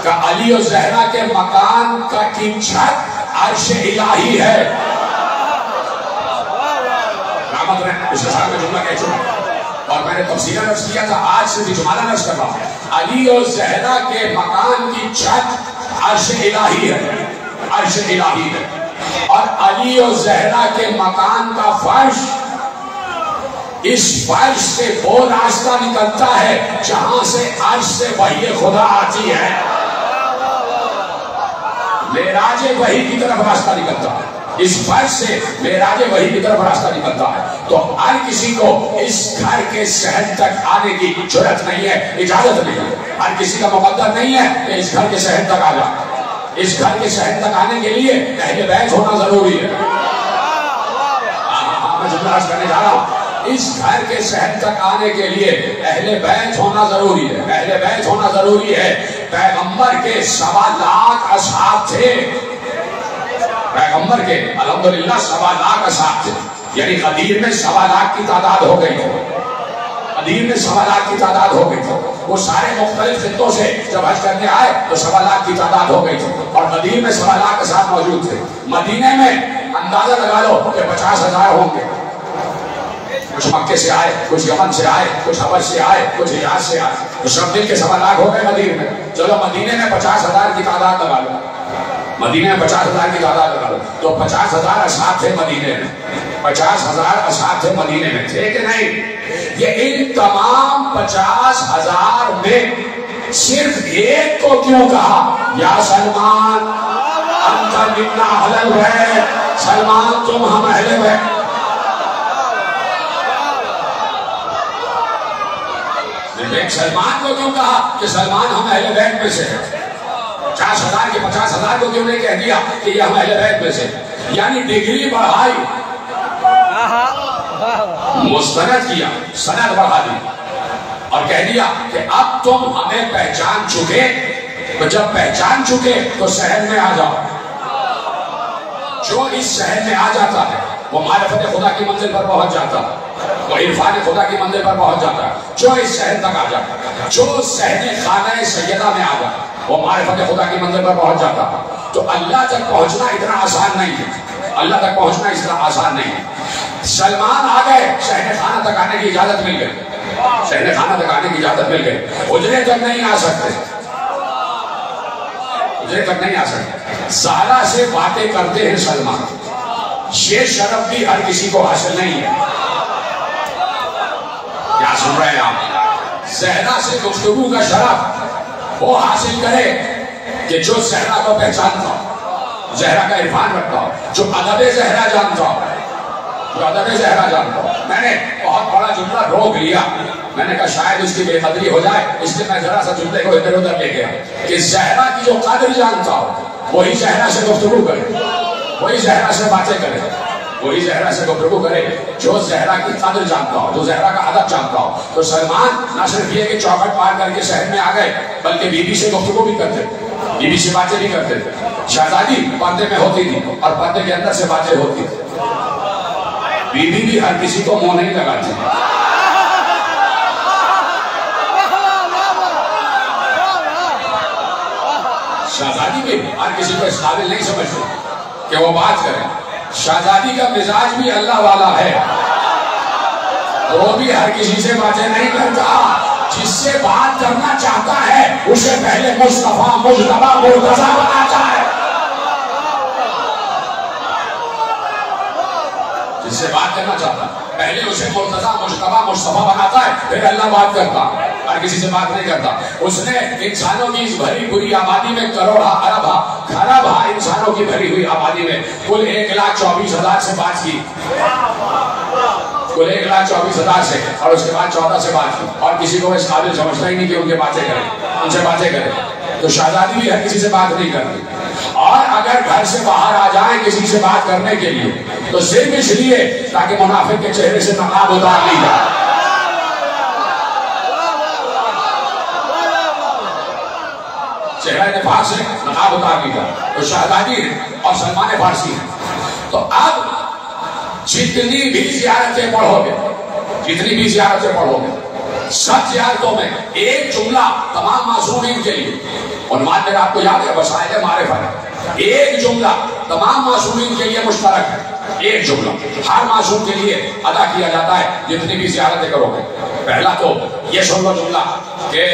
[SPEAKER 5] کہ علی و زہرا کے مکان کا کی چھت عرش الہی ہے. رحمت رہے اس کے ساتھ میں جملہ کہہ چکا اور میں نے تفصیلہ نفس کیا تھا. آج سے بھی جمالہ نفس کر رہا ہوں. علی و زہرا کے مکان کی چھت عرش الہی ہے, عرش الہی ہے. اور علی و زہرا کے مکان کا فرش, اس فرش سے وہ راستہ نکلتا ہے جہاں سے عرش سے وحی خدا آتی ہے. معراج وحی کی طرف راستہ نکلتا ہے. اس فرش سے معراج وحی کی طرف راستہ نکلتا ہے. تو ہر کسی کو اس گھر کے شہر تک آنے کی جرات نہیں ہے, اجازت نہیں ہے. ہر کسی کا مقدر نہیں ہے کہ اس گھر کے شہر تک آ جائے. اس گھر کے شہر تک آنے کے لیے اہل بیت ہونا ضروری ہے. میں جملہ عرض کرنے جا رہا ہوں. اس گھر کے شہر تک آنے کے لیے اہل بیت ہونا ضروری ہے. اہل بیت ہونا ضروری ہے. پیغمبر کے 1.25 لاکھ اصحاب تھے. پیغمبر کے الحمدللہ 1.25 لاکھ اصحاب تھے. یعنی غدیر میں 1.25 لاکھ کی تعداد ہو گئی تھی. غدیر میں 1.25 لاکھ کی تعداد ہو گئی تھی. وہ سارے مختلف خطوں سے جب حج کرنے آئے تو 1.25 لاکھ کی تعداد ہو گئی تھی. اور غدیر میں 1.25 لاکھ اصحاب موجود تھے. مدینے میں اندازہ لگا لو کہ 50,000 ہوں گے. کچھ مکے سے آئے, کچھ یمن سے آئے, کچھ حبش سے آئے, کچھ حجاز سے آئے. تو سب مل کے 1.25 لاکھ ہو گئے مدینے میں. چلو مدینے میں 50,000 کی تعداد لگا لو. مدینے میں 50,000 کی تعداد لگا لو تو 50,000 اصحاب تھے مدینے میں، 50,000 اصحاب تھے مدینے میں، تھے کہ نہیں؟ یہ ان تمام 50,000 میں صرف ایک کو کیوں کہا یا سلمان انت منا اہل البیت، سلمان تم ہم اہل بیت؟ سلمان کو کیوں کہا کہ سلمان ہم اہل بیت میں سے ہیں؟ 50,000 کے 50,000 کو کیوں نہیں کہہ دیا کہ یہ ہم اہل بیت میں سے؟ یعنی ڈگری بڑھائی، مستند کیا، سند بڑھا دی اور کہہ دیا کہ اب تم ہمیں پہچان چکے، تو جب پہچان چکے تو شہر میں آ جاؤ۔ جو اس شہر میں آ جاتا ہے وہ معرفت خدا کی منزل پر پہنچ جاتا ہے، وہ عرفان خدا کی منزل پر پہنچ جاتا ہے۔ جو اس شہر تک آ جاتا ہے، جو صحن خانہ سیدہ میں آ جاتا ہے، وہ معرفت خدا کی منزل پر پہنچ جاتا ہے۔ تو اللہ تک پہنچنا اتنا آسان نہیں ہے، اللہ تک پہنچنا اتنا آسان نہیں ہے۔ سلمان آ گئے، صحن خانہ تک آنے کی اجازت مل گئی، صحن خانہ تک آنے کی اجازت مل گئی، حجرے تک نہیں آ سکتے، حجرے تک نہیں آ سکتے۔ زہرا سے باتیں کرتے ہیں سلمان، یہ شرف بھی ہر کسی کو حاصل نہیں ہے۔ کیا سن رہے ہیں آپ؟ زہرا سے گفتگو کا شرف وہ حاصل کرے کہ جو زہرا کو پہچانتا ہو، زہرا کا عرفان رکھتا ہو، جو ادب زہرا جانتا ہو، جو ادب زہرا جانتا ہو۔ میں نے بہت بڑا جملہ روک لیا، میں نے کہا شاید اس کی بے قدری ہو جائے، اس لیے میں ذرا سا جملے کو ادھر ادھر لے گیا کہ زہرا کی جو قدر جانتا ہو وہی زہرا سے گفتگو کرے، وہی زہرا سے باتیں کرے، وہی زہرا سے گفتگو کرے جو زہرا کی قدر جانتا ہو، جو زہرا کا ادب جانتا ہو۔ تو سلمان نہ صرف یہ کہ چوکھٹ پار کر کے شہر میں آ گئے، بلکہ بی بی سے گفتگو بھی کرتے، بی بی سے باتیں بھی کرتے تھے۔ شہزادی پردے میں ہوتی تھی اور پردے کے اندر سے باتیں ہوتی تھی، بی بی بھی ہر کسی کو منہ نہیں لگاتی، شہزادی بھی ہر کسی کو اس قابل نہیں سمجھتی کہ وہ بات کرے۔ شہزادی کا مزاج بھی اللہ والا ہے، وہ بھی ہر کسی سے باتیں نہیں کرتا، جس سے بات کرنا چاہتا ہے اسے پہلے مصطفیٰ مجتبیٰ مرتضیٰ بناتا ہے، جس سے بات کرنا چاہتا ہے پہلے اسے مرتضیٰ مجتبیٰ مصطفیٰ بناتا ہے، پھر اللہ بات کرتا، ہر کسی سے بات نہیں کرتا۔ اس نے انسانوں کی اس بھری بری آبادی میں کروڑا اربا کھربا انسانوں کی بھری ہوئی آبادی میں کل 1,24,000 سے بات کی، کل 1,24,000 سے، اور اس کے بعد 14 سے بات کی، اور کسی کو اس قابل سمجھتا ہی نہیں کہ ان کے باتیں کریں، ان سے باتیں کریں۔ تو شہزادی بھی ہر کسی سے بات نہیں کرتی، اور اگر گھر سے باہر آ جائیں کسی سے بات کرنے کے لیے تو صرف اس لیے تاکہ منافق کے چہرے سے نقاب اتار لی جائے۔ چہرہ نفاق سے نقاب اتار لی جائے۔ تو شہزادی ہے اور سلمان فارسی ہے۔ تو اب جتنی بھی زیارتیں پڑھو گے، جتنی بھی زیارتیں پڑھو گے، سب زیارتوں میں ایک جملہ تمام معصومین کے لیے، عنوان میرا آپ کو یاد ہے وسائل معرفت، ایک جملہ تمام معصومین کے لیے مشترک ہے، ایک جملہ ہر معصوم کے لیے ادا کیا جاتا ہے جتنی بھی زیارتیں کرو گے۔ پہلا تو یہ سن لو جملہ کہ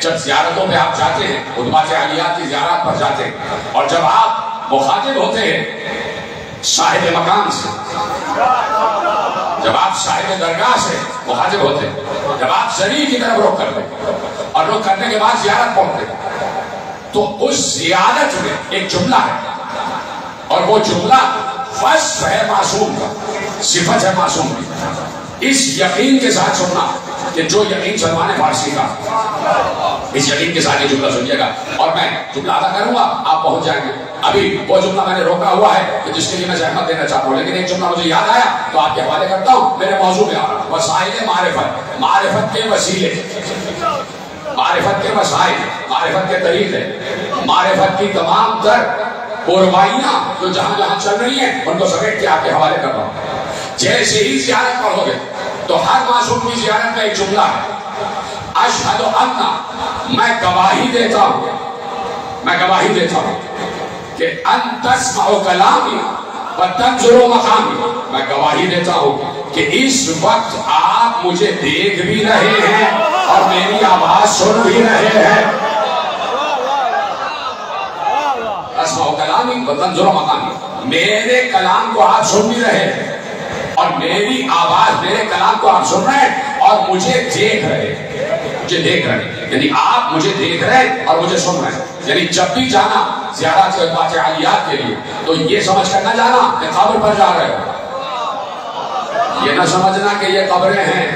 [SPEAKER 5] جب زیارتوں پہ آپ جاتے ہیں، خطبات عالیات کی زیارت پر جاتے ہیں، اور جب آپ مخاطب ہوتے ہیں صاحب مقام سے، جب آپ صاحب درگاہ سے مخاطب ہوتے ہیں، جب آپ زری کی طرف رخ کرتے ہیں اور رخ کرنے کے بعد زیارت پہنچتے ہیں، تو اس زیارت میں ایک جملہ ہے، اور وہ جملہ وصف ہے معصوم کا، صفت ہے معصوم کی۔ اس یقین کے ساتھ سننا کہ جو یقین سلمان فارسی کا، اس یقین کے ساتھ یہ جملہ سنیے گا، اور میں جملہ ادا کروں گا، آپ پہنچ جائیں گے۔ ابھی وہ جملہ میں نے روکا ہوا ہے کہ جس کے لیے میں زحمت دینا چاہتا ہوں، لیکن ایک جملہ مجھے یاد آیا تو آپ کے حوالے کرتا ہوں، میرے موضوع میں آ رہا ہے وسائل معرفت، معرفت کے وسیلے، معرفت کے وسائل، معرفت کے طریقے، معرفت کی تمام تر قربائیاں جو جہاں جہاں چل رہی ہیں ان کو سمیٹ کے آپ کے حوالے کر رہا ہوں۔ جیسے ہی زیارت پڑھو گے تو ہر معصوم کی زیارت میں ایک جملہ ہے، اشہد ان، میں گواہی دیتا ہوں، میں گواہی دیتا ہوں کہ ان تسمع کلامی و تنظر مقامی، میں گواہی دیتا ہوں کہ اس وقت آپ مجھے دیکھ بھی رہے ہیں اور میری آواز سن بھی رہے ہیں۔ تسمع مقامی تنظر مقامی، میرے کلام کو آپ سن بھی رہے ہیں اور میری آواز میرے کلام کو آپ سن رہے ہیں اور مجھے دیکھ رہے ہیں، مجھے دیکھ رہے ہیں، یعنی آپ مجھے دیکھ رہے ہیں اور مجھے سن رہے ہیں. یعنی جب بھی جانا زیارت ادوات عالیات کے لیے تو یہ سمجھ کر نہ جانا کہ قبر پر جا رہے ہو، یہ نہ سمجھنا کہ یہ قبریں ہیں،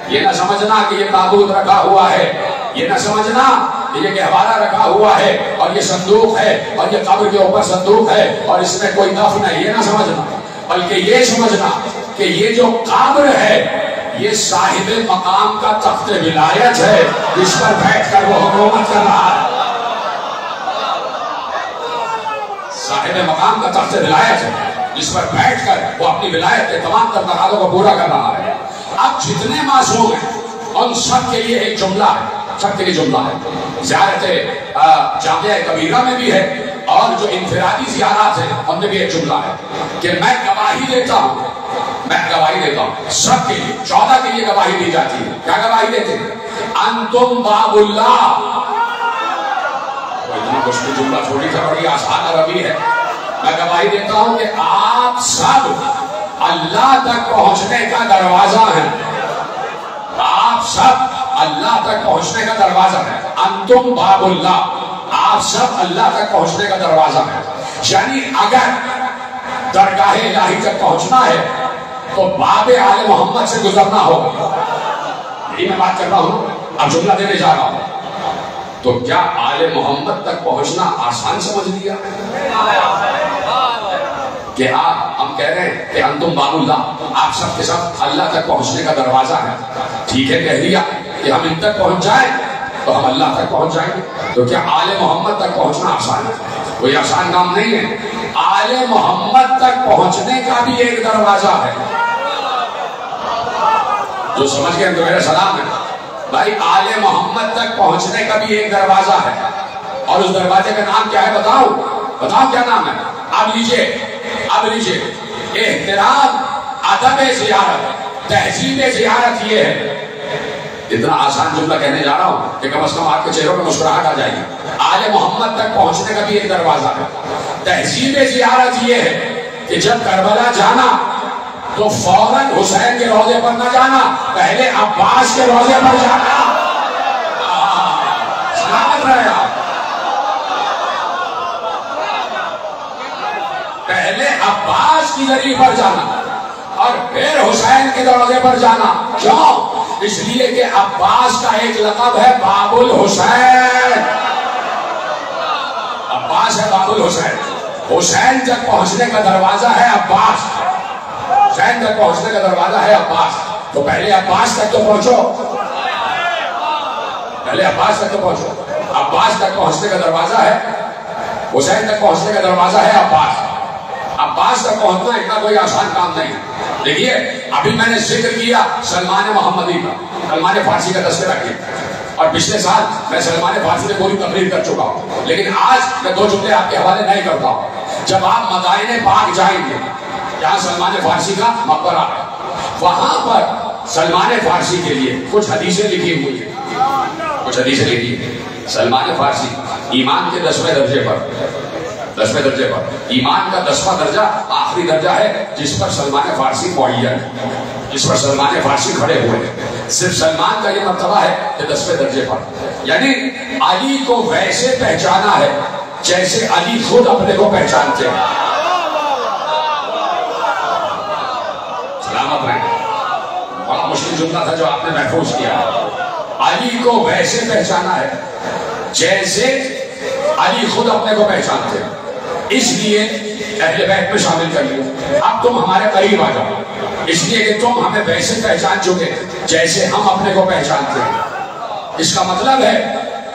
[SPEAKER 5] یہ نہ سمجھنا کہ یہ تابوت رکھا ہوا ہے، یہ نہ سمجھنا کہ یہ گہوارہ رکھا ہوا ہے اور یہ صندوق ہے اور یہ قبر کے اوپر صندوق ہے اور اس میں کوئی دفن ہے، یہ نہ سمجھنا، بلکہ یہ سمجھنا کہ یہ جو قبر ہے یہ صاحب مقام کا تخت ولایت ہے جس پر بیٹھ کر وہ حکومت کر رہا ہے. صاحب مقام کا تخت ولایت ہے جس پر بیٹھ کر وہ اپنی ولایت کے تمام تر تقاضوں کو پورا کر رہا ہے. اب جتنے معصوم ہیں ان سب کے لیے ایک جملہ ہے، سب کے لیے جملہ ہے. زیارت جامعہ کبیرہ میں بھی ہے اور جو انفرادی زیارات ہیں ان میں بھی ایک جملہ ہے کہ میں گواہی دیتا ہوں، میں گواہی دیتا ہوں سب کے لیے. 14 کے لیے گواہی دی جاتی ہے. کیا گواہی دیتے ہیں؟ انتم باب اللہ. اتنا مشکل جملہ چھوٹی سا بڑی آسان عربی ہے. میں گواہی دیتا ہوں کہ آپ سب اللہ تک پہنچنے کا دروازہ ہیں. آپ سب اللہ تک پہنچنے کا دروازہ ہے. انتم باب اللہ، آپ سب اللہ تک پہنچنے کا دروازہ ہے. یعنی اگر درگاہ الہی تک پہنچنا ہے تو باب آل محمد سے گزرنا ہوگا. یہی میں بات کر رہا ہوں، اب جملہ دینے جا رہا ہوں. تو کیا آل محمد تک پہنچنا آسان سمجھ لیا کہ ہم کہہ رہے ہیں کہ انتم باب اللہ، آپ سب کے سب اللہ تک پہنچنے کا دروازہ ہے. ٹھیک ہے، کہہ دیا کہ ہم ان تک پہنچ جائیں تو ہم اللہ تک پہنچ جائیں گے. تو کیا آل محمد تک پہنچنا آسان ہے؟ کوئی آسان کام نہیں ہے. آل محمد تک پہنچنے کا بھی ایک دروازہ ہے. جو سمجھ گئے تو میرا سلام ہے بھائی. آل محمد تک پہنچنے کا بھی ایک دروازہ ہے اور اس دروازے کا نام کیا ہے؟ بتاؤ کیا نام ہے؟ اب لیجئے احترام ادب زیارت، تہذیب زیارت یہ ہے. اتنا آسان جملہ کہنے جا رہا ہوں کہ کم از کم آپ کے چہروں پہ مسکراہٹ آ جائے گی. آل محمد تک پہنچنے کا بھی ایک دروازہ ہے. تہذیب زیارت یہ ہے کہ جب کربلا جانا تو فوراً حسین کے روضے پر نہ جانا، پہلے عباس کے روضے پر جانا. سلامت رہے آپ. پہلے عباس کی ذریعے پر جانا اور پھر حسین کے دروازے پر جانا. کیوں؟ اس لیے کہ عباس کا ایک لقب ہے باب الحسین. عباس ہے باب الحسین. حسین تک پہنچنے کا دروازہ ہے عباس. حسین تک پہنچنے کا دروازہ ہے عباس. تو پہلے عباس تک تو پہنچو، پہلے عباس تک تو پہنچو. عباس تک پہنچنے کا دروازہ ہے، حسین تک پہنچنے کا دروازہ ہے عباس. عباس تک پہنچنا اتنا کوئی آسان کام نہیں ہے. دیکھیے ابھی میں نے ذکر کیا سلمان محمدی کا، سلمان فارسی کا تذکرہ کیا اور پچھلے سال میں سلمان فارسی میں پوری تقریر کر چکا ہوں. لیکن آج میں 2 جملے آپ کے حوالے نہیں کرتا ہوں. جب آپ مدائن پاک جائیں گے جہاں سلمان فارسی کا مقبرہ ہے، وہاں پر سلمان فارسی کے لیے کچھ حدیثیں لکھی ہوئی ہیں. کچھ حدیثیں لکھی ہیں. سلمان فارسی ایمان کے 10ویں درجے پر ایمان کا 10واں درجہ آخری درجہ ہے جس پر سلمان فارسی معین ہے، جس پر سلمان فارسی کھڑے ہوئے ہیں. صرف سلمان کا یہ مرتبہ ہے کہ 10ویں درجے پر. یعنی علی کو ویسے پہچانا ہے جیسے علی خود اپنے کو پہچانتے ہیں. سلامت رہیں. بڑا مشکل جملہ تھا جو آپ نے محفوظ کیا. علی کو ویسے پہچانا ہے جیسے علی خود اپنے کو پہچانتے ہیں. اس لیے اہل بیت میں شامل کر لیا. اب تم ہمارے قریب آ جاؤ، اس لیے کہ تم ہمیں ویسے پہچان چکے جیسے ہم اپنے کو پہچانتے ہیں. اس کا مطلب ہے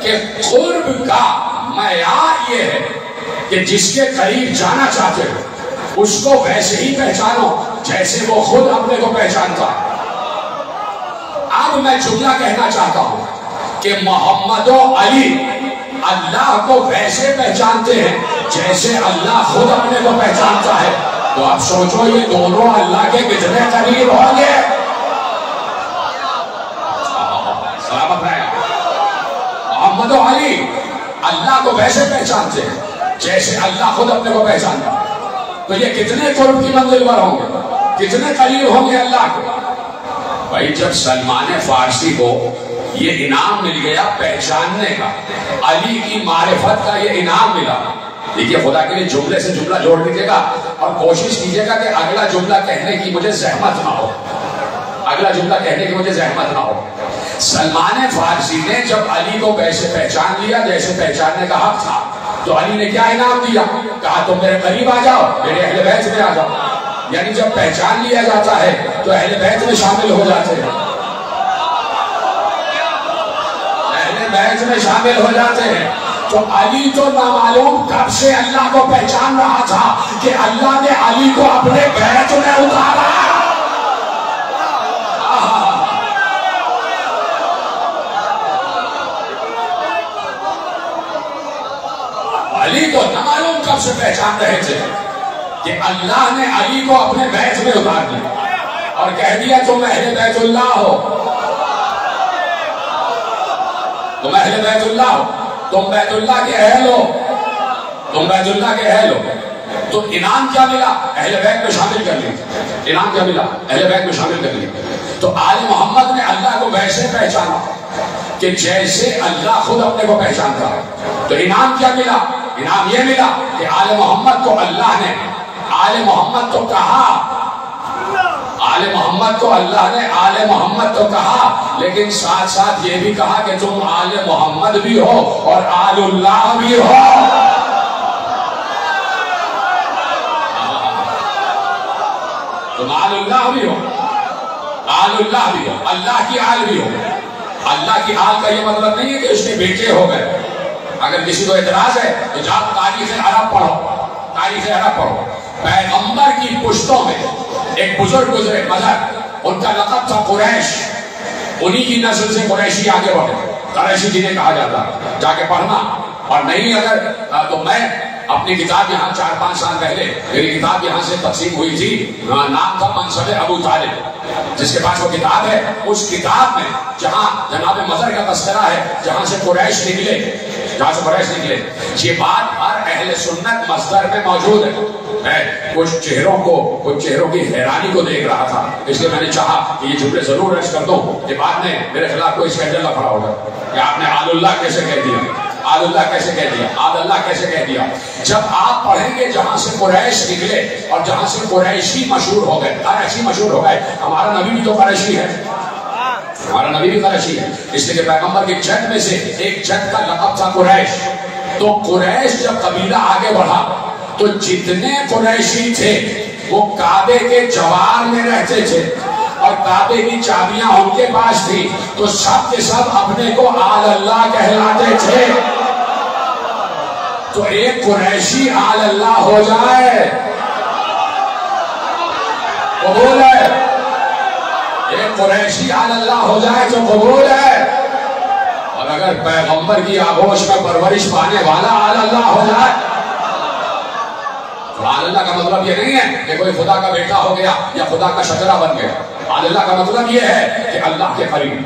[SPEAKER 5] کہ قرب کا معیار یہ ہے کہ جس کے قریب جانا چاہتے ہو اس کو ویسے ہی پہچانو جیسے وہ خود اپنے کو پہچانتا ہے. اب میں جملہ کہنا چاہتا ہوں کہ محمد و علی اللہ کو ویسے پہچانتے ہیں جیسے اللہ خود اپنے کو پہچانتا ہے. تو آپ سوچو یہ دونوں اللہ کے کتنے قریب ہوں گے. سلامت رہے. محمد و علی اللہ کو ویسے پہچانتے ہیں جیسے اللہ خود اپنے کو پہچانتا ہے. تو یہ کتنے قرب کی منزل پر ہوں گے, کتنے قریب ہوں گے اللہ کو. بھائی جب سلمان فارسی کو یہ انعام مل گیا پہچاننے کا, علی کی معرفت کا یہ انعام ملا. دیکھیے خدا کے لیے جملے سے جملہ جوڑ دیجیے گا اور کوشش کیجیے گا کہ اگلا جملہ کہنے کی مجھے زحمت نہ ہو, اگلا جملہ کہنے کی مجھے زحمت نہ ہو. سلمان فارسی نے جب علی کو ویسے پہچان لیا جیسے پہچاننے کا حق تھا, تو علی نے کیا انعام دیا؟ کہا تم میرے قریب آ جاؤ, میرے اہل بیت میں آ جاؤ. یعنی جب پہچان لیا جاتا ہے تو اہل بیت میں شامل ہو جاتے ہیں, اہل بیت میں شامل ہو جاتے ہیں. تو علی تو نامعلوم کب سے اللہ کو پہچان رہا تھا کہ اللہ نے علی کو اپنے بیت میں اتارا. علی کو نامعلوم کب سے پہچان رہے تھے کہ اللہ نے علی کو اپنے بیت میں اتار دیا اور کہہ دیا تم اہل بیت اللہ ہو, تم اہل بیت اللہ ہو, تم بیت اللہ کے اہل ہو, تم بیت اللہ کے اہل ہو. تو انعام کیا ملا؟ اہل بیت میں شامل کر لیا. انعام کیا ملا؟ اہل بیت میں شامل کر لیا. تو آل محمد نے اللہ کو ویسے پہچانا کہ جیسے اللہ خود اپنے کو پہچانتا ہے. تو انعام کیا ملا؟ انعام یہ ملا کہ آل محمد کو اللہ نے, آل محمد تو کہا, آل محمد کو اللہ نے آل محمد تو کہا, لیکن ساتھ ساتھ یہ بھی کہا کہ تم آل محمد بھی ہو اور آل اللہ بھی ہو. تم آل اللہ بھی ہو, آل اللہ بھی ہو, اللہ کی آل بھی ہو. اللہ کی آل کا یہ مطلب نہیں ہے کہ اس کے بیٹے ہو گئے. اگر کسی کو اعتراض ہے تو جاؤ تاریخ عرب پڑھو, تاریخ عرب پڑھو. پیغمبر کی پشتوں میں ایک بزرگ گزرے مظہر, ان کا لقب تھا قریش. انہی کی نسل سے قریشی آگے بڑھے, قریشی جنہیں کہا جاتا. جا کے پڑھنا, اور نہیں اگر تو میں اپنی کتاب یہاں 4-5 سال پہلے میری کتاب یہاں سے تقسیم ہوئی تھی, نام تھا منصب ابو طالب. جس کے پاس وہ کتاب ہے, اس کتاب میں جہاں جناب مظہر کا تذکرہ ہے, جہاں سے قریش نکلے, جہاں سے قریش نکلے, یہ بات ہر اہل سنت مصدر میں موجود ہے. میں کچھ چہروں کی حیرانی کو دیکھ رہا تھا, اس لیے میں نے چاہا کہ یہ جملے ضرور رش کر دوں کہ بعد میں میرے خلاف کوئی اسکینڈل نہ کھڑا ہوگا کہ آپ نے آل اللہ کیسے کہہ دیا, آل اللہ کیسے کہہ دیا, آل اللہ کیسے کہہ دیا. جب آپ پڑھیں گے جہاں سے قریش نکلے اور جہاں سے قریشی مشہور ہو گئے, قریشی مشہور ہو گئے. ہمارا نبی بھی تو قریشی ہے, ہمارا نبی بھی قریشی ہے, اس لیے کہ پیغمبر کے جد میں سے ایک جد کا لقب تھا قریش. تو قریش جب قبیلہ آگے بڑھا تو جتنے قریشی تھے وہ کعبے کے جوار میں رہتے تھے اور کعبے کی چابیاں ان کے پاس تھی, تو سب کے سب اپنے کو آل اللہ کہلاتے تھے. تو ایک قریشی آل اللہ ہو جائے قبول ہے, ایک قریشی آل اللہ ہو جائے تو قبول ہے. اور اگر پیغمبر کی آغوش میں پرورش پانے والا آل اللہ ہو جائے تو آل اللہ کا مطلب یہ نہیں ہے کہ کوئی خدا کا بیٹا ہو گیا یا خدا کا شجرہ بن گیا. آل اللہ کا مطلب یہ ہے کہ اللہ کے قریب,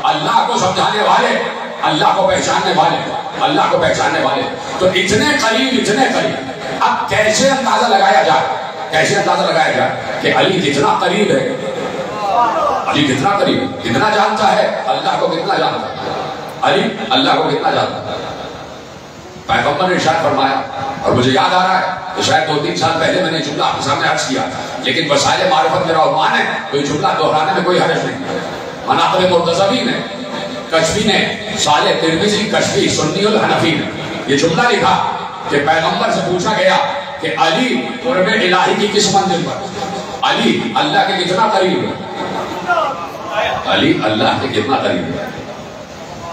[SPEAKER 5] اللہ کو سمجھانے والے, اللہ کو پہچاننے والے, اللہ کو پہچاننے والے. تو اتنے قریب, اتنے قریب. اب کیسے اندازہ لگایا جائے, کیسے اندازہ لگایا جائے کہ علی کتنا قریب ہے, علی کتنا قریب, کتنا جانتا ہے اللہ کو, کتنا جانتا ہے علی اللہ کو, کتنا جانتا ہے. پیغمبر نے ارشاد فرمایا, اور مجھے یاد آ رہا ہے کہ شاید 2-3 سال پہلے میں نے جملہ آپ کے سامنے عرض کیا, لیکن وسائل معرفت میرا عنوان ہے تو یہ جملہ دہرانے میں کوئی حرج نہیں. مناقب مرتضوی میں کشفی نے, صالح ترمذی کشفی سنی الحنفی نے یہ جملہ لکھا کہ پیغمبر سے پوچھا گیا کہ علی قرب الہی کی کس منزل پر, علی اللہ کے کتنا قریب ہے, علی اللہ کے کتنا قریب ہے.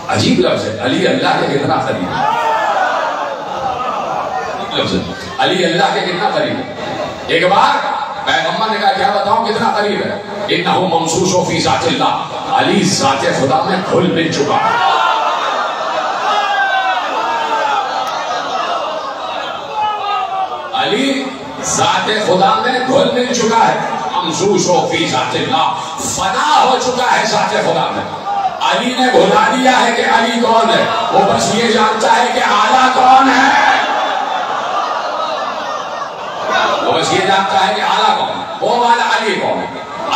[SPEAKER 5] عجیب لفظ ہے, علی اللہ کے کتنا قریب ہے, علی اللہ کے کتنا قریب ہے. ایک بار پیغمبر نے کہا کیا بتاؤں کتنا قریب ہے, انہو ممسوس فی ذات اللہ, علی ذات خدا میں گھل مل چکا ہے. علی ذات خدا میں گھل مل چکا ہے, ممسوس فی ذات اللہ, فنا ہو چکا ہے ذات خدا میں. علی نے بھلا دیا ہے کہ علی کون ہے, وہ بس یہ جانتا ہے کہ اعلیٰ کون ہے.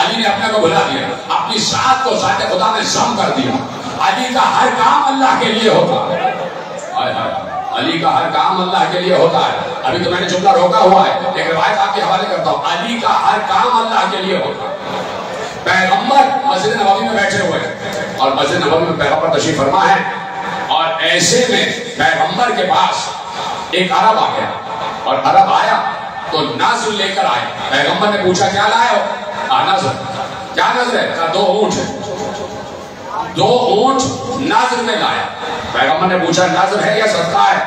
[SPEAKER 5] علی نے اپنے کو بھلا دیا، اپنی ذات کو ذات خدا میں ضم کر دیا. علی کا ہر کام اللہ کے لیے ہوتا ہے. علی کا ہر کام اللہ کے لیے ہوتا ہے. ابھی تو میں نے جملہ روکا ہوا ہے، ایک روایت آپ کے حوالے کرتا ہوں. علی کا ہر کام اللہ کے لیے ہوتا ہے. پیغمبر مسجد نبوی میں بیٹھے ہوئے ہیں اور مسجد نبوی میں پیغمبر تشریف فرما ہے، اور ایسے میں پیغمبر کے پاس ایک عرب آ گیا، اور عرب آیا تو نظر لے کر آئے. پیغمبر نے پوچھا کیا لائے ہو؟ نظر. کیا نظر ہے؟ کہا 2 اونٹ ہے. 2 اونٹ نظر میں لایا. پیغمبر نے پوچھا نظر ہے یا صدقہ ہے؟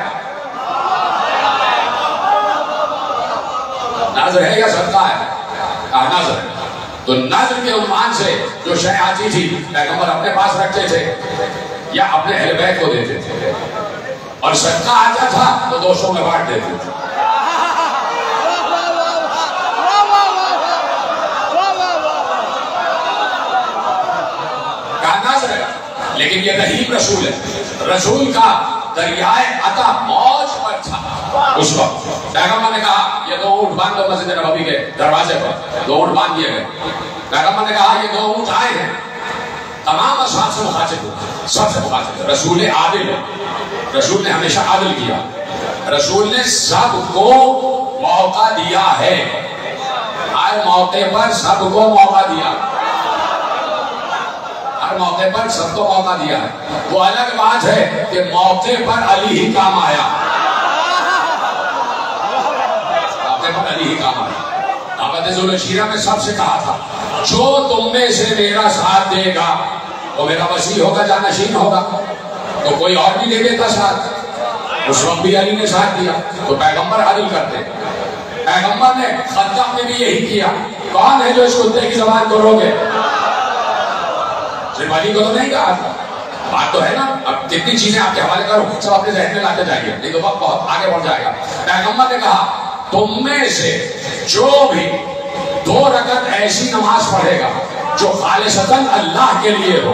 [SPEAKER 5] نظر ہے یا صدقہ ہے؟ کہا نظر ہے. تو نظر کے عنوان سے جو شے آتی تھی پیغمبر اپنے پاس رکھتے تھے یا اپنے اہل بیت کو دیتے تھے، اور صدقہ آتا تھا تو دوستوں میں بانٹ دیتے تھے. کہا نظر ہے، لیکن یہ رحیم رسول ہے. رسول کا دریائے عطا موج پر تھا اس وقت. پیغمبر نے کہا یہ 2 اونٹ باندھ دو مسجد نبوی کے دروازے پر. 2 اونٹ باندھ دیے گئے. پیغمبر نے کہا یہ 2 اونٹ آئے ہیں. تمام اصحاب سے مخاطب ہو، سب سے مخاطب. رسول عادل ہے، رسول نے ہمیشہ عادل کیا. رسول نے سب کو موقع دیا ہے، ہر موقع پر سب کو موقع دیا. ہر موقع پر سب کو موقع دیا ہے. وہ الگ بات ہے کہ موقع پر علی ہی کام آیا. موقع پر علی ہی کام آیا. آباد ذوالشیرہ میں سب سے کہا تھا جو تم میں سے میرا ساتھ دے گا وہ میرا وسیع ہوگا، جانشین ہوگا. تو کوئی اور بھی دے دیتا ساتھ. اس وقت بھی علی نے ساتھ دیا. تو پیغمبر عدل کرتے. پیغمبر نے خطہ میں بھی یہی کیا. کون ہے جو اس کتے کی زبان کو روکے؟ صرف علی کو تو نہیں کہا تھا. بات تو ہے نا. اب کتنی چیزیں آپ کے حوالے کرو سب اپنے ذہن میں لاتے جائیے، نہیں تو وقت بہت آگے بڑھ جائے گا. پیغمبر نے کہا تم میں سے جو بھی 2 رکعت ایسی نماز پڑھے گا جو خالصتاً اللہ کے لیے ہو.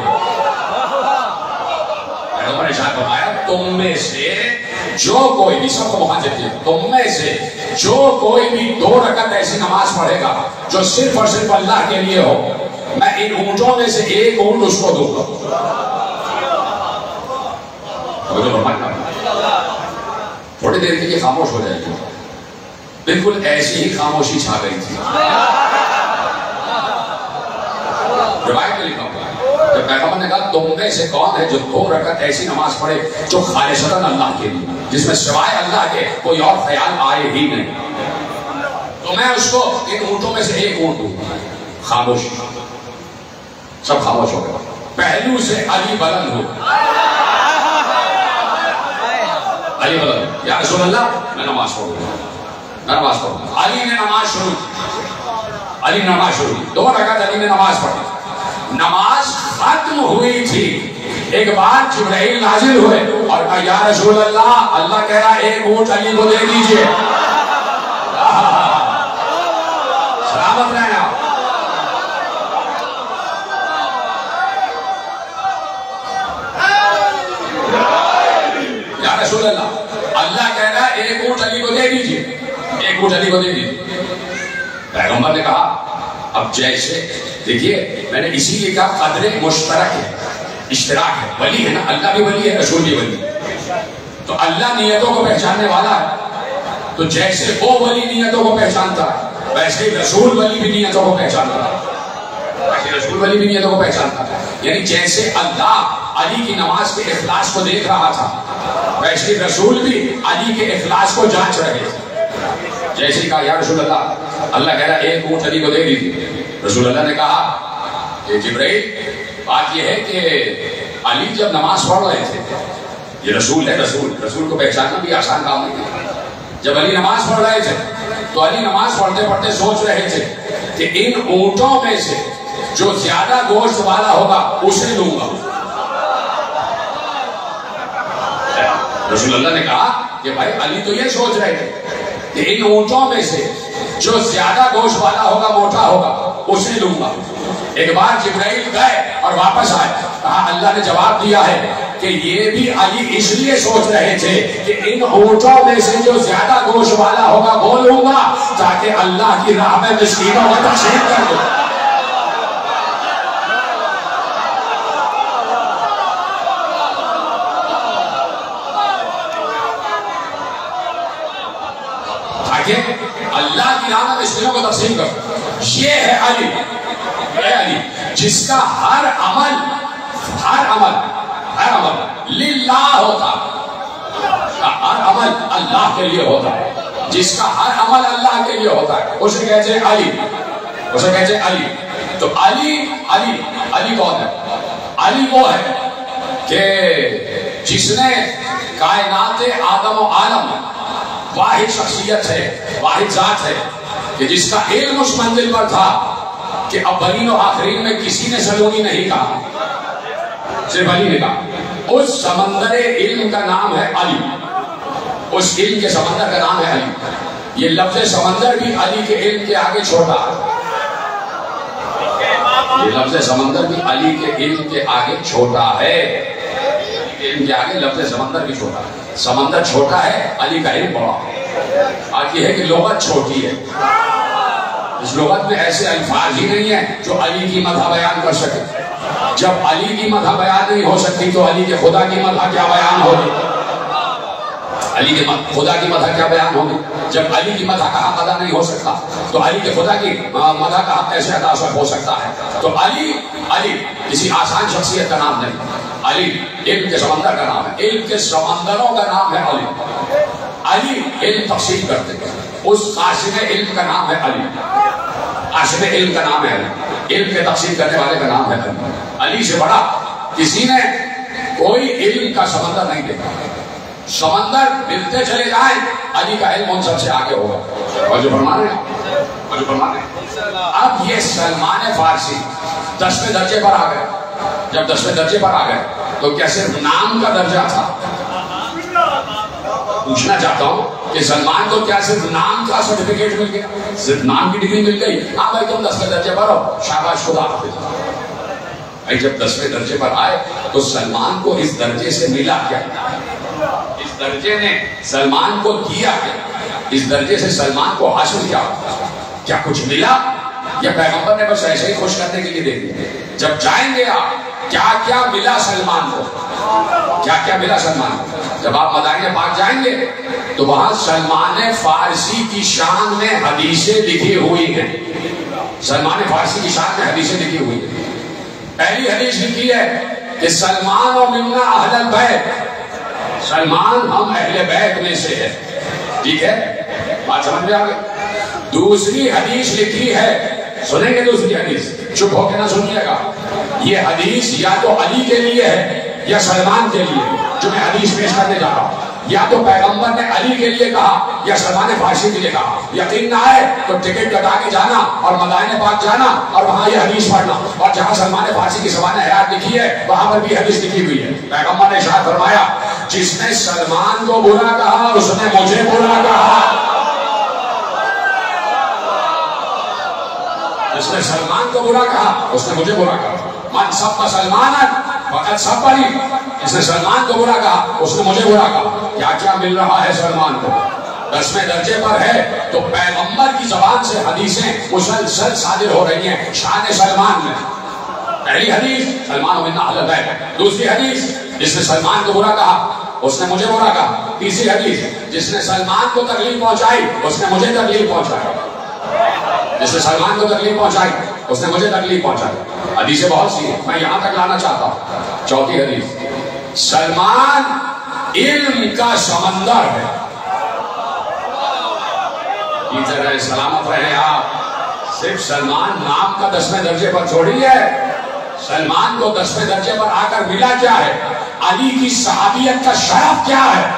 [SPEAKER 5] پیغمبر نے ارشاد فرمایا تم میں سے جو کوئی بھی، سب کو مخاطب کیا، تم میں سے جو کوئی بھی 2 رکعت ایسی نماز پڑھے گا جو صرف اور صرف اللہ کے لیے ہو، میں ان اونٹوں میں سے 1 اونٹ اس کو دوں گا. تھوڑی دیر کے لیے خاموش ہو جائے گی. بالکل ایسی ہی خاموشی چھا گئی تھی. روایت میں لکھا ہوا ہے جب پیغمبر نے کہا تم میں سے کون ہے جو 2 رکعت ایسی نماز پڑھے جو خالصتاً اللہ کے لیے، جس میں سوائے اللہ کے کوئی اور خیال آئے ہی نہیں، تو میں اس کو ان اونٹوں میں سے 1 اونٹ دوں. خاموشی. سب خاموش ہو گئے. پہلو سے علی بلند ہو. علی بلند. یا رسول اللہ میں نماز پڑھوں گا، میں نماز پڑھوں گا. علی نے نماز شروع کی. علی نے نماز شروع کی. 2 رکعت علی نے نماز پڑھی. نماز ختم ہوئی تھی. ایک بار جبرائیل نازل ہوئے اور کہا یا رسول اللہ، اللہ کہہ رہا 1 اونٹ علی کو دے دیجئے. سلامت رہنا. یا رسول اللہ، اللہ کہہ رہا ہے 1 اونٹ علی کو دے دیجئے. 1 اونٹ علی کو دے دیجئے. پیغمبر نے کہا اب جیسے دیکھیے میں نے اسی لیے کہا قدر مشترک ہے، اشتراک ہے. ولی ہے نا، اللہ بھی ولی ہے، رسول بھی ولی ہے. تو اللہ نیتوں کو پہچاننے والا ہے. تو جیسے وہ ولی نیتوں کو پہچانتا ہے ویسے رسول ولی بھی نیتوں کو پہچانتا ہے. رسول ولی بھی نیتوں کو پہچانتا ہے. یعنی جیسے اللہ علی کی نماز کے اخلاص کو دیکھ رہا تھا ویسے رسول بھی علی کے اخلاص کو جانچ رہے تھے. جیسے کہا یا رسول اللہ، اللہ کہہ رہا 1 اونٹ علی کو دے دیجیے. رسول اللہ نے کہا کہ جبرائیل بات یہ ہے کہ علی جب نماز پڑھ رہے تھے، یہ رسول ہے، رسول کو پہچاننا بھی آسان کام نہیں ہے. جب علی نماز پڑھ رہے تھے تو علی نماز پڑھتے پڑھتے سوچ رہے تھے کہ ان اونٹوں میں سے جو زیادہ گوشت والا ہوگا اسے لوں گا. رسول اللہ نے کہا کہ بھائی علی تو یہ سوچ رہے تھے کہ ان اونٹوں میں سے جو زیادہ گوشت والا ہوگا، موٹا ہوگا، اسے لوں گا. ایک بار جبرائیل گئے اور واپس آئے. کہا اللہ نے جواب دیا ہے کہ یہ بھی علی اس لیے سوچ رہے تھے کہ ان اونٹوں میں سے جو زیادہ گوشت والا ہوگا وہ لوں گا تاکہ اللہ کی راہ میں مسکینوں کو تقسیم کر دوں. دیکھیں اللہ کی راہ میں مسکینوں کو تقسیم کرو. یہ ہے علی، اے علی جس کا ہر عمل للہ ہوتا، ہر عمل اللہ کے لیے ہوتا ہے، جس کا ہر عمل اللہ کے لیے ہوتا ہے اسے کہتے ہیں علی، اسے کہتے ہیں علی. تو علی کون ہے؟ علی وہ ہے کہ جس نے کائنات آدم و عالم واحد شخصیت ہے، واحد ذات ہے، کہ جس کا علم اس منزل پر تھا کہ اولین و آخرین میں کسی نے سلونی نہیں کہا، صرف علی نے کہا. اس سمندر علم کا نام ہے علی، اس علم کے سمندر کا نام ہے علی. یہ لفظ سمندر بھی علی کے علم کے آگے چھوٹا ہے، یہ لفظ سمندر بھی علی کے علم کے آگے چھوٹا ہے، علم کے آگے لفظ سمندر بھی چھوٹا ہے. سمندر چھوٹا ہے، علی کا علم بڑا ہے. آج یہ ہے کہ لغت چھوٹی ہے، اس لغت میں ایسے الفاظ ہی نہیں ہیں جو علی کی مدح بیان کر سکے. جب علی کی مدح بیان نہیں ہو سکتی تو علی کے خدا کی مدح کیا بیان ہوگی؟ علی کے خدا کی مدح کیا بیان ہوگی؟ جب علی کی مدح کا حق ادا نہیں ہو سکتا تو علی کے خدا کی مدح کا حق کیسے ادا ہو سکتا ہے؟ تو علی کسی آسان شخصیت کا نام نہیں، علی علم کے سمندر کا نام ہے، علم کے سمندروں کا نام ہے علی. علی علم تقسیم کرتے ہیں، اس قاسم علم کا نام ہے علی، قاسم علم کا نام ہے علی، علم کے تقسیم کرنے والے کا نام ہے علی. علی سے بڑا کسی نے کوئی علم کا سمندر نہیں دیکھا. سمندر ملتے چلے جائیں، علی کا علم ان سب سے آگے ہوگا. اور جو فرمانے اب یہ سلمان فارسی 10ویں درجے پر آ گئے. جب 10ویں درجے پر آ گئے تو کیا صرف نام کا درجہ تھا؟ پوچھنا چاہتا ہوں کہ سلمان کو کیا صرف نام کا سرٹیفکیٹ مل گیا، صرف نام کی ڈگری مل گئی؟ ہاں بھائی تم 10ویں درجے پر ہو، شاباش خدا حافظ. بھائی جب 10ویں درجے پر آئے تو سلمان کو اس درجے سے ملا کیا؟ اس درجے نے سلمان کو دیا کیا؟ اس درجے سے سلمان کو حاصل کیا کچھ ملا یا پیغمبر نے بس ایسے ہی خوش کرنے کے لیے دے دیا؟ جب جائیں گے آپ کیا ملا سلمان کو، کیا ملا سلمان کو؟ جب آپ مدائن پاک جائیں گے تو وہاں سلمان فارسی کی شان میں حدیثیں لکھی ہوئی ہیں. سلمان فارسی کی شان میں حدیثیں لکھی ہوئی ہیں. پہلی حدیث لکھی ہے کہ سلمان و منا اہل البیت، سلمان ہم اہل بیت میں سے ہے. ٹھیک ہے، بات سمجھ میں آ گئی. دوسری حدیث لکھی ہے، سنیں گے دوسری حدیث، چپ ہو کے نہ سنیے گا. یہ حدیث یا تو علی کے لیے ہے یا سلمان کے لیے جو میں حدیث پیش کرنے جا رہا ہوں. یا تو پیغمبر نے علی کے لیے کہا یا سلمان فارسی کے لیے کہا. یقین نہ آئے تو ٹکٹ کٹا کے جانا اور مدائن پاک جانا اور وہاں یہ حدیث پڑھنا، اور جہاں سلمان فارسی کی زبان حیات لکھی ہے وہاں پر بھی حدیث لکھی ہوئی ہے. پیغمبر نے ارشاد فرمایا جس نے سلمان کو برا کہا اس نے مجھے برا کہا، جس نے سلمان کو برا کہا اس نے مجھے برا کہا. من سب سلمان فقط سب پڑھی، اس نے سلمان کو برا کہا اس نے مجھے برا کہا. کیا مل رہا ہے سلمان کو؟ 10ویں درجے پر ہے تو پیغمبر کی زبان سے حدیثیں مسلسل صادر ہو رہی ہیں شان سلمان میں. پہلی حدیث سلمان و منا اہل البیت، دوسری حدیث جس نے سلمان کو برا کہا اس نے مجھے برا کہا، تیسری حدیث جس نے سلمان کو تکلیف پہنچائی اس نے مجھے تکلیف پہنچائی، جس نے سلمان کو تکلیف پہنچائی اس نے مجھے تکلیف پہنچائی. حدیثیں بہت سی ہیں، میں یہاں تک لانا چاہتا ہوں. چوتھی حدیث سلمان علم کا سمندر ہے. سلامت رہے آپ. صرف سلمان نام کا 10ویں درجے پر چھوڑی ہے، سلمان کو 10ویں درجے پر آ کر ملا کیا ہے؟ علی کی صحابیت کا شرف کیا ہے؟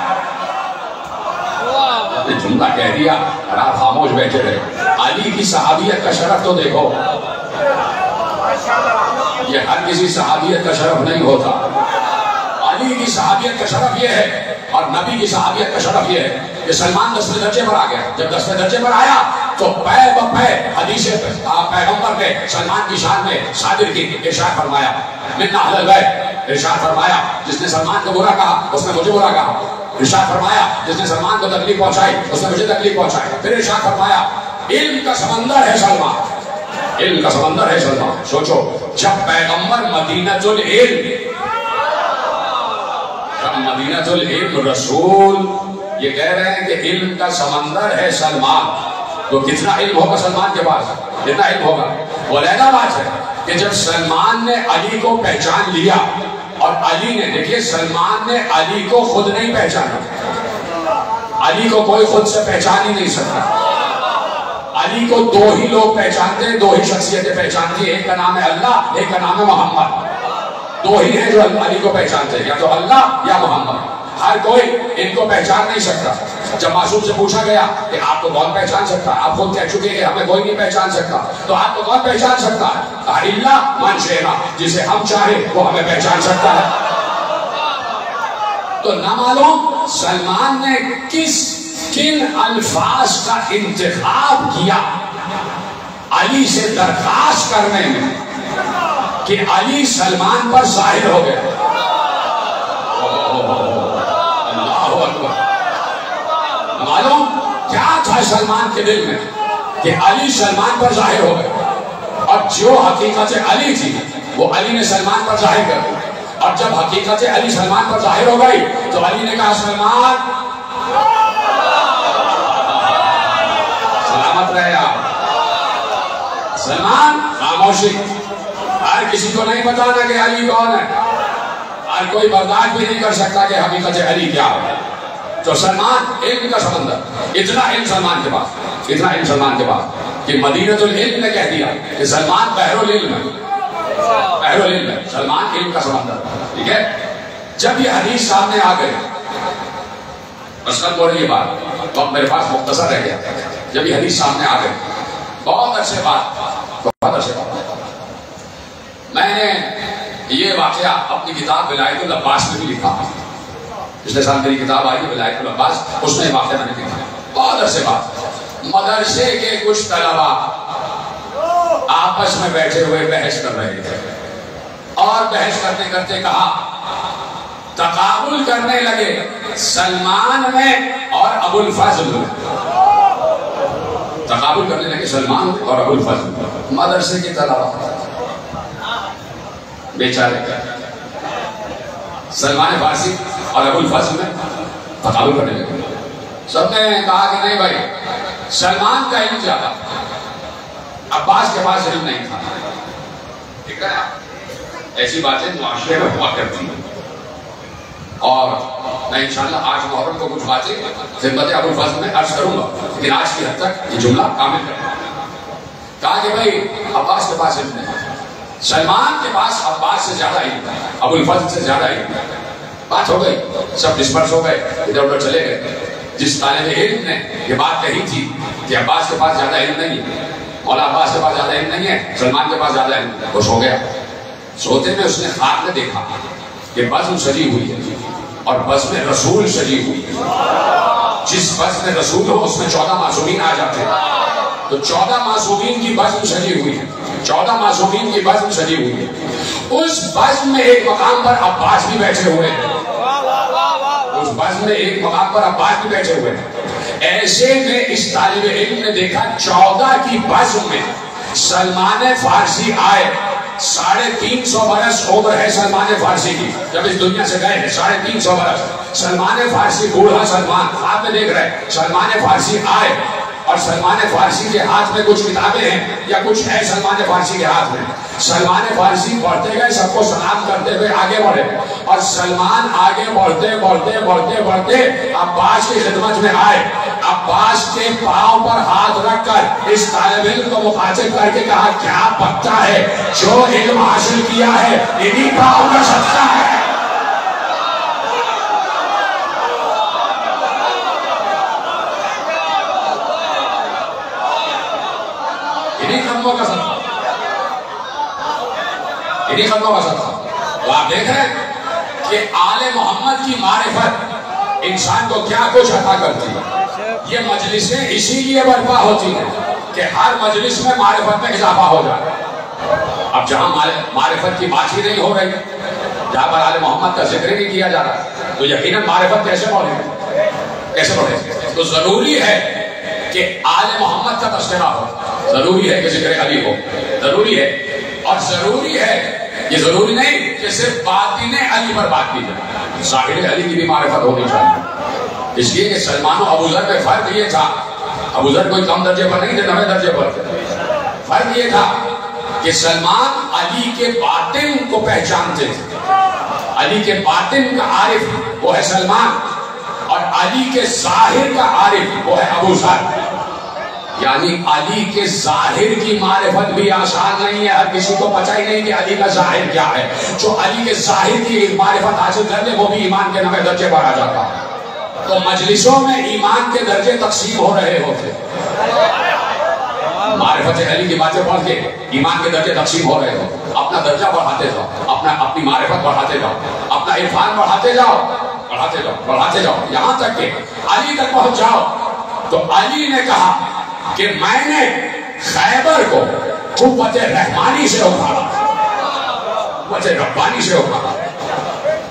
[SPEAKER 5] جملہ کہہ دیا اور آپ خاموش بیٹھے رہے. علی کی صحابیت کا شرف تو دیکھو. یہ ہر کسی صحابیت کا شرف نہیں ہوتا. علی کی صحابیت کا شرف یہ ہے اور نبی کی صحابیت کا شرف یہ ہے کہ سلمان 10ویں درجے پر آ گیا. جب 10ویں درجے پر آیا تو پے بپے حدیث پیغمبر نے سلمان کی شان میں صادر کی. ارشاد فرمایا من اہل البیت، ارشاد فرمایا جس نے سلمان کو برا کہا اس نے مجھے برا کہا. ارشاد فرمایا جس نے سلمان کو تکلیف پہنچائی اس نے مجھے تکلیف پہنچائی. پھر ارشاد فرمایا علم کا سمندر ہے سلمان، علم کا سمندر ہے سلمان. سوچو جب پیغمبر مدینۃ العلم رسول یہ کہہ رہے ہیں کہ علم کا سمندر ہے سلمان. تو کتنا علم ہوگا سلمان کے پاس؟ کتنا علم ہوگا؟ وہ علیحدہ بات ہے کہ جب سلمان نے علی کو پہچان لیا، اور علی نے، دیکھیے سلمان نے علی کو خود نہیں پہچانا. علی کو کوئی خود سے پہچان ہی نہیں سکتا. علی کو دو ہی لوگ پہچانتے ہیں، دو ہی شخصیتیں پہچانتی ہیں، ایک کا نام ہے اللہ، ایک کا نام ہے محمد. دو ہی ہیں جو علی کو پہچانتے ہیں، یا تو اللہ یا محمد. ہر کوئی ان کو پہچان نہیں سکتا. جب معصوم سے پوچھا گیا کہ آپ کو کون پہچان سکتا ہے، آپ خود کہہ چکے کہ ہمیں کوئی نہیں پہچان سکتا، تو آپ کو کون پہچان سکتا ہے؟ اللہ من شئنا، جسے ہم چاہیں وہ ہمیں پہچان سکتا ہے. تو نہ معلوم سلمان نے کن الفاظ کا انتخاب کیا علی سے درخواست کرنے میں کہ علی سلمان پر ظاہر ہو گیا. اللہ اکبر. معلوم کیا تھا سلمان کے دل میں کہ علی سلمان پر ظاہر ہو گئے، اور جو حقیقت علی تھی وہ علی نے سلمان پر ظاہر کر دی. اور جب حقیقت علی سلمان پر ظاہر ہو گئی تو علی نے کہا سلمان سلامت رہے آپ. سلمان خاموشی. ہر کسی کو نہیں بتانا کہ علی کون ہے. ہر کوئی برداشت بھی نہیں کر سکتا کہ حقیقت علی کیا ہے. تو سلمان علم کا سمندر. اتنا علم سلمان کے پاس، اتنا علم سلمان کے پاس کہ مدینۃ العلم نے کہہ دیا کہ سلمان بحر العلم ہے. بحر العلم ہے سلمان، علم کا سمندر. ٹھیک ہے. جب یہ حدیث سامنے آ گئی، مثلاً بول رہی بات تو اب میرے پاس مختصر رہ گیا. جب یہ حدیث سامنے آ گئی، بہت عرصے بعد میں نے یہ واقعہ اپنی کتاب ولایت العباس میں بھی لکھا. پچھلے سال میری کتاب آئی ولایت العباس، اس میں واقعہ میں نے لکھا. بہت عرصے بعد مدرسے کے کچھ طلبا آپس میں بیٹھے ہوئے بحث کر رہے تھے، اور بحث کرتے کرتے کہا، تقابل کرنے لگے سلمان میں اور ابو الفضل میں. تقابل کرنے لگے سلمان اور ابو الفضل. مدرسے کے طلبا بیچارے سلمان فارسی اور ابو الفضل میں تقابل کرنے لگے. سب نے کہا کہ نہیں بھائی، سلمان کا علم زیادہ، عباس کے پاس علم نہیں تھا. ٹھیک ہے. ایسی باتیں معاشرے میں ہوا کرتی ہیں، اور میں انشاءاللہ آج محرم کو کچھ باتیں خدمت ابو الفضل میں عرض کروں گا، لیکن آج کی حد تک یہ جملہ کامل کرنا. کہا کہ بھائی عباس کے پاس علم نہیں، سلمان کے پاس عباس سے زیادہ علم ہے، ابو الفضل سے زیادہ علم ہے. بات ہو گئی، سب ڈسپرس ہو گئے، ادھر ادھر چلے گئے. جس طالب علم نے یہ بات کہی تھی کہ عباس کے پاس زیادہ علم نہیں ہے، مولا عباس کے پاس زیادہ علم نہیں ہے، سلمان کے پاس زیادہ علم ہے، وہ سو گیا. سوتے میں اس نے خواب میں دیکھا کہ بزم سجی ہوئی ہے، اور بزم میں رسول سجی ہوئی ہے. جس بزم میں رسول ہو اس میں 14 معصومین آ جاتے ہیں. تو 14 معصومین کی بزم سجی ہوئی ہے، 14 معصومین کی بزم سجی ہوئی ہے. اس بزم میں ایک مقام پر عباس بھی بیٹھے ہوئے ہیں. اس بزم میں ایک مقام پر عباس بھی بیٹھے ہوئے ہیں. ایسے میں اس طالب علم نے دیکھا 14 کی بزم میں سلمان فارسی آئے. 350 برس عمر ہے سلمان فارسی کی جب اس دنیا سے گئے ہیں. 350 برس. سلمان فارسی بوڑھا سلمان خواب میں دیکھ رہے. سلمان فارسی آئے، اور سلمان فارسی کے ہاتھ میں کچھ کتابیں ہیں یا کچھ ہے سلمان فارسی کے ہاتھ میں. سلمان فارسی پڑھتے گئے، سب کو سلام کرتے ہوئے آگے بڑھے، اور سلمان آگے بڑھتے بڑھتے بڑھتے بڑھتے عباس کی خدمت میں آئے. عباس کے پاؤں پر ہاتھ رکھ کر اس طالب علم کو مخاطب کر کے کہا، کیا پتا ہے جو علم حاصل کیا ہے انہی پاؤں کا صدقہ ہے. ختموں کا صدقہ، انہی ختموں کا صدقہ. تو آپ دیکھ رہے ہیں کہ آل محمد کی معرفت انسان کو کیا کچھ عطا کرتی ہے. یہ مجلسیں اسی لیے برپا ہوتی ہیں کہ ہر مجلس میں معرفت میں اضافہ ہو جائے. اب جہاں معرفت کی بات ہی نہیں ہو رہی، جہاں پر آل محمد کا ذکر نہیں کیا جا رہا، تو یقیناً معرفت کیسے بڑھے. تو ضروری ہے کہ آل محمد کا تذکرہ ہو، ضروری ہے کہ ذکر علی ہو، ضروری ہے. اور ضروری ہے، یہ ضروری نہیں کہ صرف باطن علی پر بات کی جائے، ظاہر علی کی بھی معرفت ہونی چاہیے. اس لیے کہ سلمان و ابو ذر میں فرق یہ تھا، ابو ذر کوئی کم درجے پر نہیں تھے، 9 درجے پر تھے۔ فرق یہ تھا کہ سلمان علی کے باطن کو پہچانتے تھے، علی کے باطن کا عارف وہ ہے سلمان، اور علی کے ظاہر کا عارف وہ ہے ابو ذر۔ یعنی علی کے ظاہر کی معرفت بھی آسان نہیں ہے، ہر کسی کو پتہ ہی نہیں کہ علی کا ظاہر کیا ہے۔ جو علی کے ظاہر کی معرفت حاصل کر لے وہ بھی ایمان کے 9 درجے پر آ جاتا۔ تو مجلسوں میں ایمان کے درجے تقسیم ہو رہے ہوتے، معرفت علی کی باتیں پڑھ کے ایمان کے درجے تقسیم ہو رہے ہو۔ اپنا درجہ بڑھاتے جاؤ، اپنی معرفت بڑھاتے جاؤ، اپنا عرفان بڑھاتے جاؤ، بڑھاتے جاؤ، بڑھاتے جاؤ، یہاں تک کہ علی تک پہنچ جاؤ۔ تو علی نے کہا کہ میں نے خیبر کو قوت رحمانی سے اٹھاڑا، قوت ربانی سے اٹھاڑا،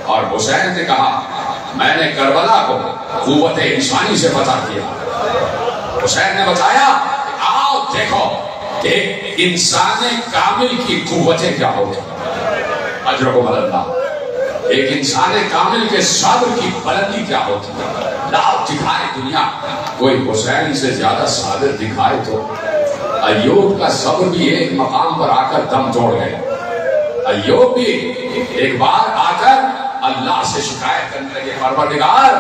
[SPEAKER 5] اور حسین نے کہا میں نے کربلا کو قوت انسانی سے فتح کیا۔ حسین نے بتایا آؤ دیکھو کہ انسان کامل کی قوتیں کیا ہوتی، اجرکم اللہ، ایک انسان کامل کے صبر کی بلندی کیا ہوتی۔ لاؤ دکھائے دنیا کوئی حسین سے زیادہ صابر دکھائے تو۔ ایوب کا صبر بھی ایک مقام پر آ کر دم توڑ گئے۔ ایوب بھی ایک بار آ کر اللہ سے شکایت کرنے لگے، پروردگار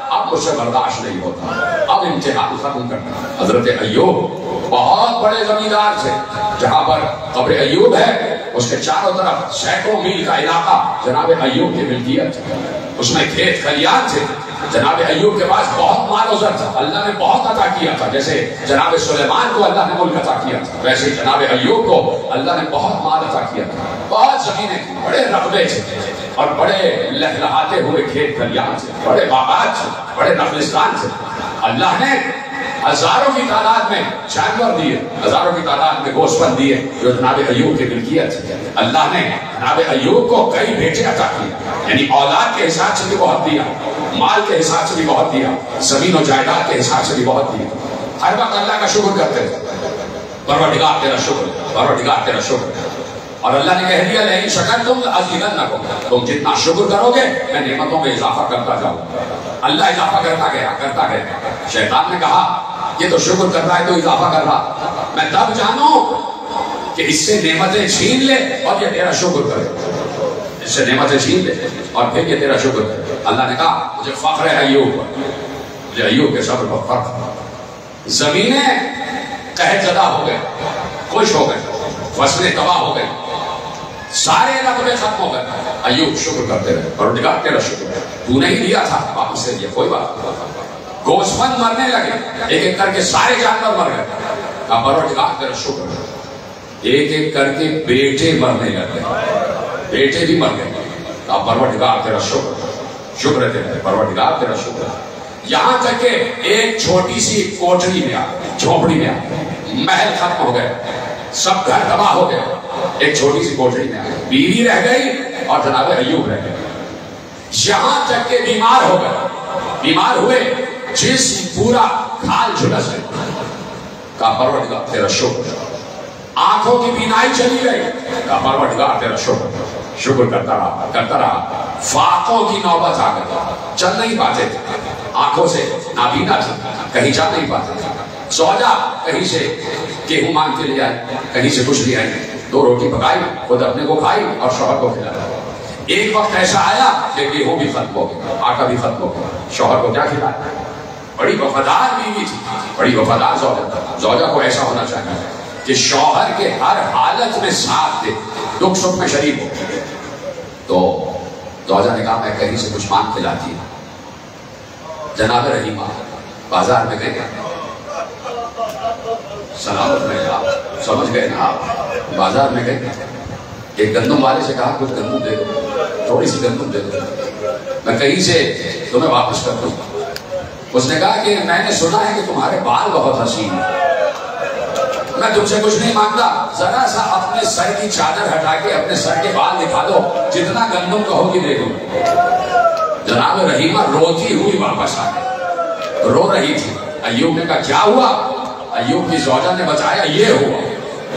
[SPEAKER 5] اب مجھ سے برداشت نہیں ہوتا، اب امتحان ختم کرنا۔ حضرت ایوب بہت بڑے زمیندار تھے، جہاں پر قبر ایوب ہے اس کے چاروں طرف سینکڑوں میل کا علاقہ جناب ایوب کی ملکیت، اس میں کھیت کھلیان تھے۔ جناب ایوب کے پاس بہت مال و زر تھا، اللہ نے بہت عطا کیا تھا، جیسے جناب سلیمان کو اللہ نے ملک عطا کیا تھا، ویسے جناب ایوب کو اللہ نے بہت مال عطا کیا تھا، بہت زمینیں تھیں، بڑے رقبے تھے اور بڑے لہلہاتے ہوئے کھیت کھلیان تھے، بڑے باغات تھے، بڑے نخلستان تھے۔ اللہ نے ہزاروں کی تعداد میں جانور دیے، ہزاروں کی تعداد میں گوسفند دیے جو جناب ایوب کی ملکیت ہے۔ اللہ نے جناب ایوب کو کئی بیٹے عطا کیے، یعنی اولاد کے حساب سے بھی بہت دیا، مال کے حساب سے بھی بہت دیا، زمین و جائیداد کے حساب سے بھی بہت دیا۔ ہر وقت اللہ کا شکر کرتے تھے، پروردگار تیرا شکر، پروردگار تیرا شکر۔ اور اللہ نے کہہ دیا لئن شکرتم لأزیدنکم، تم جتنا شکر کرو گے میں نعمتوں میں اضافہ کرتا جاؤں۔ اللہ اضافہ کرتا گیا، کرتا گیا۔ شیطان نے کہا یہ تو شکر کر رہا ہے تو اضافہ کر رہا، میں تب جانوں کہ اس سے نعمتیں چھین لے اور یہ تیرا شکر کرے، اس سے نعمتیں چھین لے اور پھر یہ تیرا شکر کرے۔ اللہ نے کہا مجھے فخر ہے ایوب پر، مجھے ایوب کے صبر پر فخر۔ زمینیں قحط زدہ ہو گئے، خوش ہو گئے، فصلیں تباہ ہو گئے، سارے رقبے ختم ہو گئے، ایوب شکر کرتے رہے، پروردگار تیرا شکر ہے، تو نہیں دیا تھا واپس سے دیا، کوئی بات نہیں۔ گوسفند مرنے لگے، ایک ایک کر کے سارے جانور مر گئے، کہا پروردگار تیرا شکر ہے۔ ایک ایک کر کے بیٹے مرنے لگے، بیٹے بھی مر گئے، کہا پروردگار تیرا شکر ہے، شکر ہے تیرا، پروردگار تیرا شکر ہے۔ یہاں تک کہ ایک چھوٹی سی کوٹری میں آ گئے، جھونپڑی میں آ گئے، محل ختم ہو گئے، سب گھر تباہ ہو گئے، ایک چھوٹی سی کوٹری میں آ گئے، بیوی رہ گئی اور جناب ایوب رہ گئے۔ یہاں تک کہ بیمار ہو گئے، بیمار ہوئے، جسم پورا کھال جھلس گئے، کہا پروردگار تیرا شکر ہے۔ آنکھوں کی بینائی چلی گئی، کہا پروردگار تیرا شکر، شکر کرتا رہا، کرتا رہا۔ فاقوں کی نوبت آ گئی، چل نہیں پاتے تھے، آنکھوں سے نابینا تھے، کہیں چل نہیں پاتے تھے۔ زوجہ کہیں سے گیہوں مانگ کے لے آئی، کہیں سے کچھ لے آئی، 2 روٹی پکائی، خود اپنے کو کھائی اور شوہر کو کھلایا۔ ایک وقت ایسا آیا کہ گیہوں بھی ختم ہو گیا، آٹا بھی ختم ہو گیا، شوہر کو کیا کھلایا؟ بڑی وفادار بیوی تھی، بڑی وفادار زوجہ کو ایسا ہونا چاہیے کہ شوہر کے ہر حالت میں ساتھ دے، دکھ سکھ میں شریک ہو۔ تو زوجہ نے کہا میں کہیں سے کچھ مانگ کے لاتی ہوں۔ جناب رحیمہ بازار میں گئے، سلامت میں آپ سمجھ گئے نا، آپ بازار میں گئے، ایک گندم والے سے کہا کچھ گندم دے دو، تھوڑی سی گندم دے دو، میں کہیں سے تمہیں واپس کر دوں۔ اس نے کہا کہ میں نے سنا ہے کہ تمہارے بال بہت حسین ہیں، میں تم سے کچھ نہیں مانگتا، ذرا سا اپنے سر کی چادر ہٹا کے اپنے سر کے بال دکھا دو، جتنا گندم کہو گی دے دو۔ جناب رحیمہ روتی ہوئی واپس آ گئی، رو رہی تھی۔ ایوب نے کہا کیا ہوا؟ ایوب کی زوجہ نے بتایا یہ ہوا،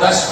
[SPEAKER 5] 10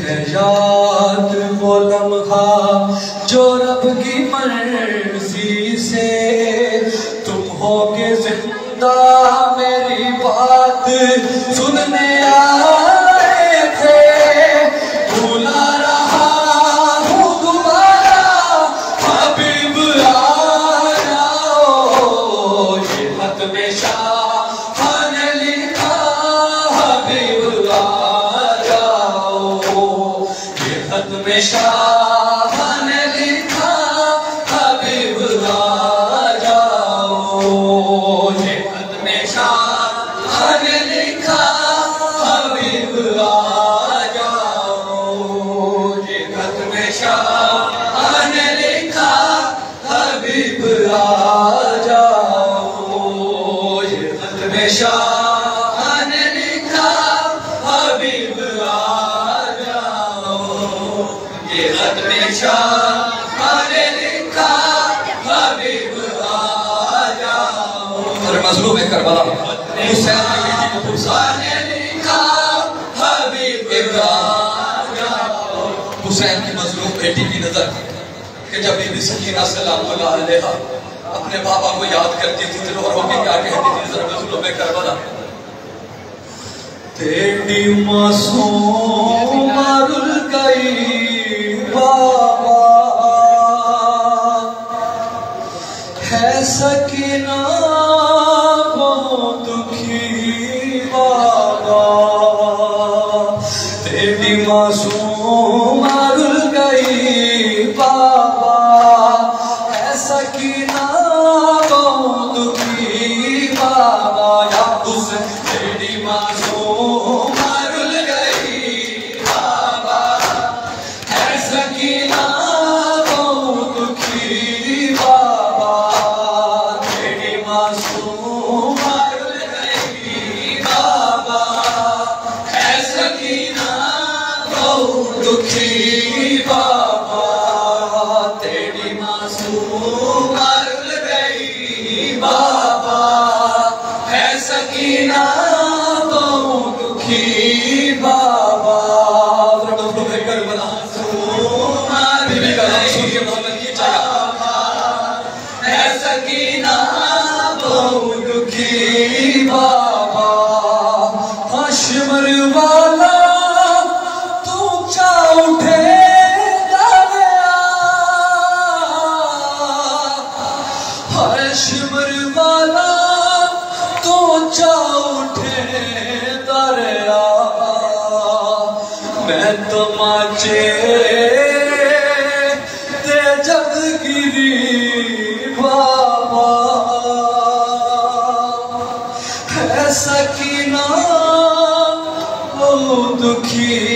[SPEAKER 6] ہے یاد وہ لمحہ جو رب کی مرضی سے تم ہوگے زندہ میری بات سننے آئے تھے بھولا رہا ہوں دوبارہ حبیب آ جاؤ یہ خط میں شاہ نے لکھا حبیب آ جاؤ یہ خط میں شاہ نے لکھا حبیب آ جاؤ یہ خط میں شاہ نے لکھا حبیب آ جاؤ یہ خط میں شاہ نے لکھا حبیب آ جاؤ یہ خط میں شاہ نے لکھا حبیب آ جاؤ یہ خط میں شاہ نے لکھا حبیب آ جاؤ اور مظلوم کربلا حسین کی بیٹی کو پرسا نے لکھا حبیب آ جاؤ حسین کی مظلوم بیٹی کی نظر کہ جب بی بی سکینہ سلام اللہ علیہا اپنے بابا کو یاد کرتی تھی تو رو رو کے کیا کہتی تھی ذرا مظلوم کربلا تیری معصوم رل گئی بابا ہے سکینہ بہت دکھی بابا تیری معصوم رل گئی بابا ہے سکینہ بہت دکھی بابا یا حسین تیری معصوم رل گئی بابا ہے سکینہ بہت دکھی بابا تیری معصوم رل گئی بابا ہے سکینہ بہت دکھی بابا تیری معصوم رل گئی بابا ہے سکینہ بہت دکھی بابا کربلا بی بی کا نام سن کے محمد کی چاہا ہے سکینہ بہت دکھی بابا حشمر والا تو چا اٹھے دریا حشمر والا تو چا اٹھے دریا میں تماچے تے جب گری بابا ہے سکینہ بہت دکھی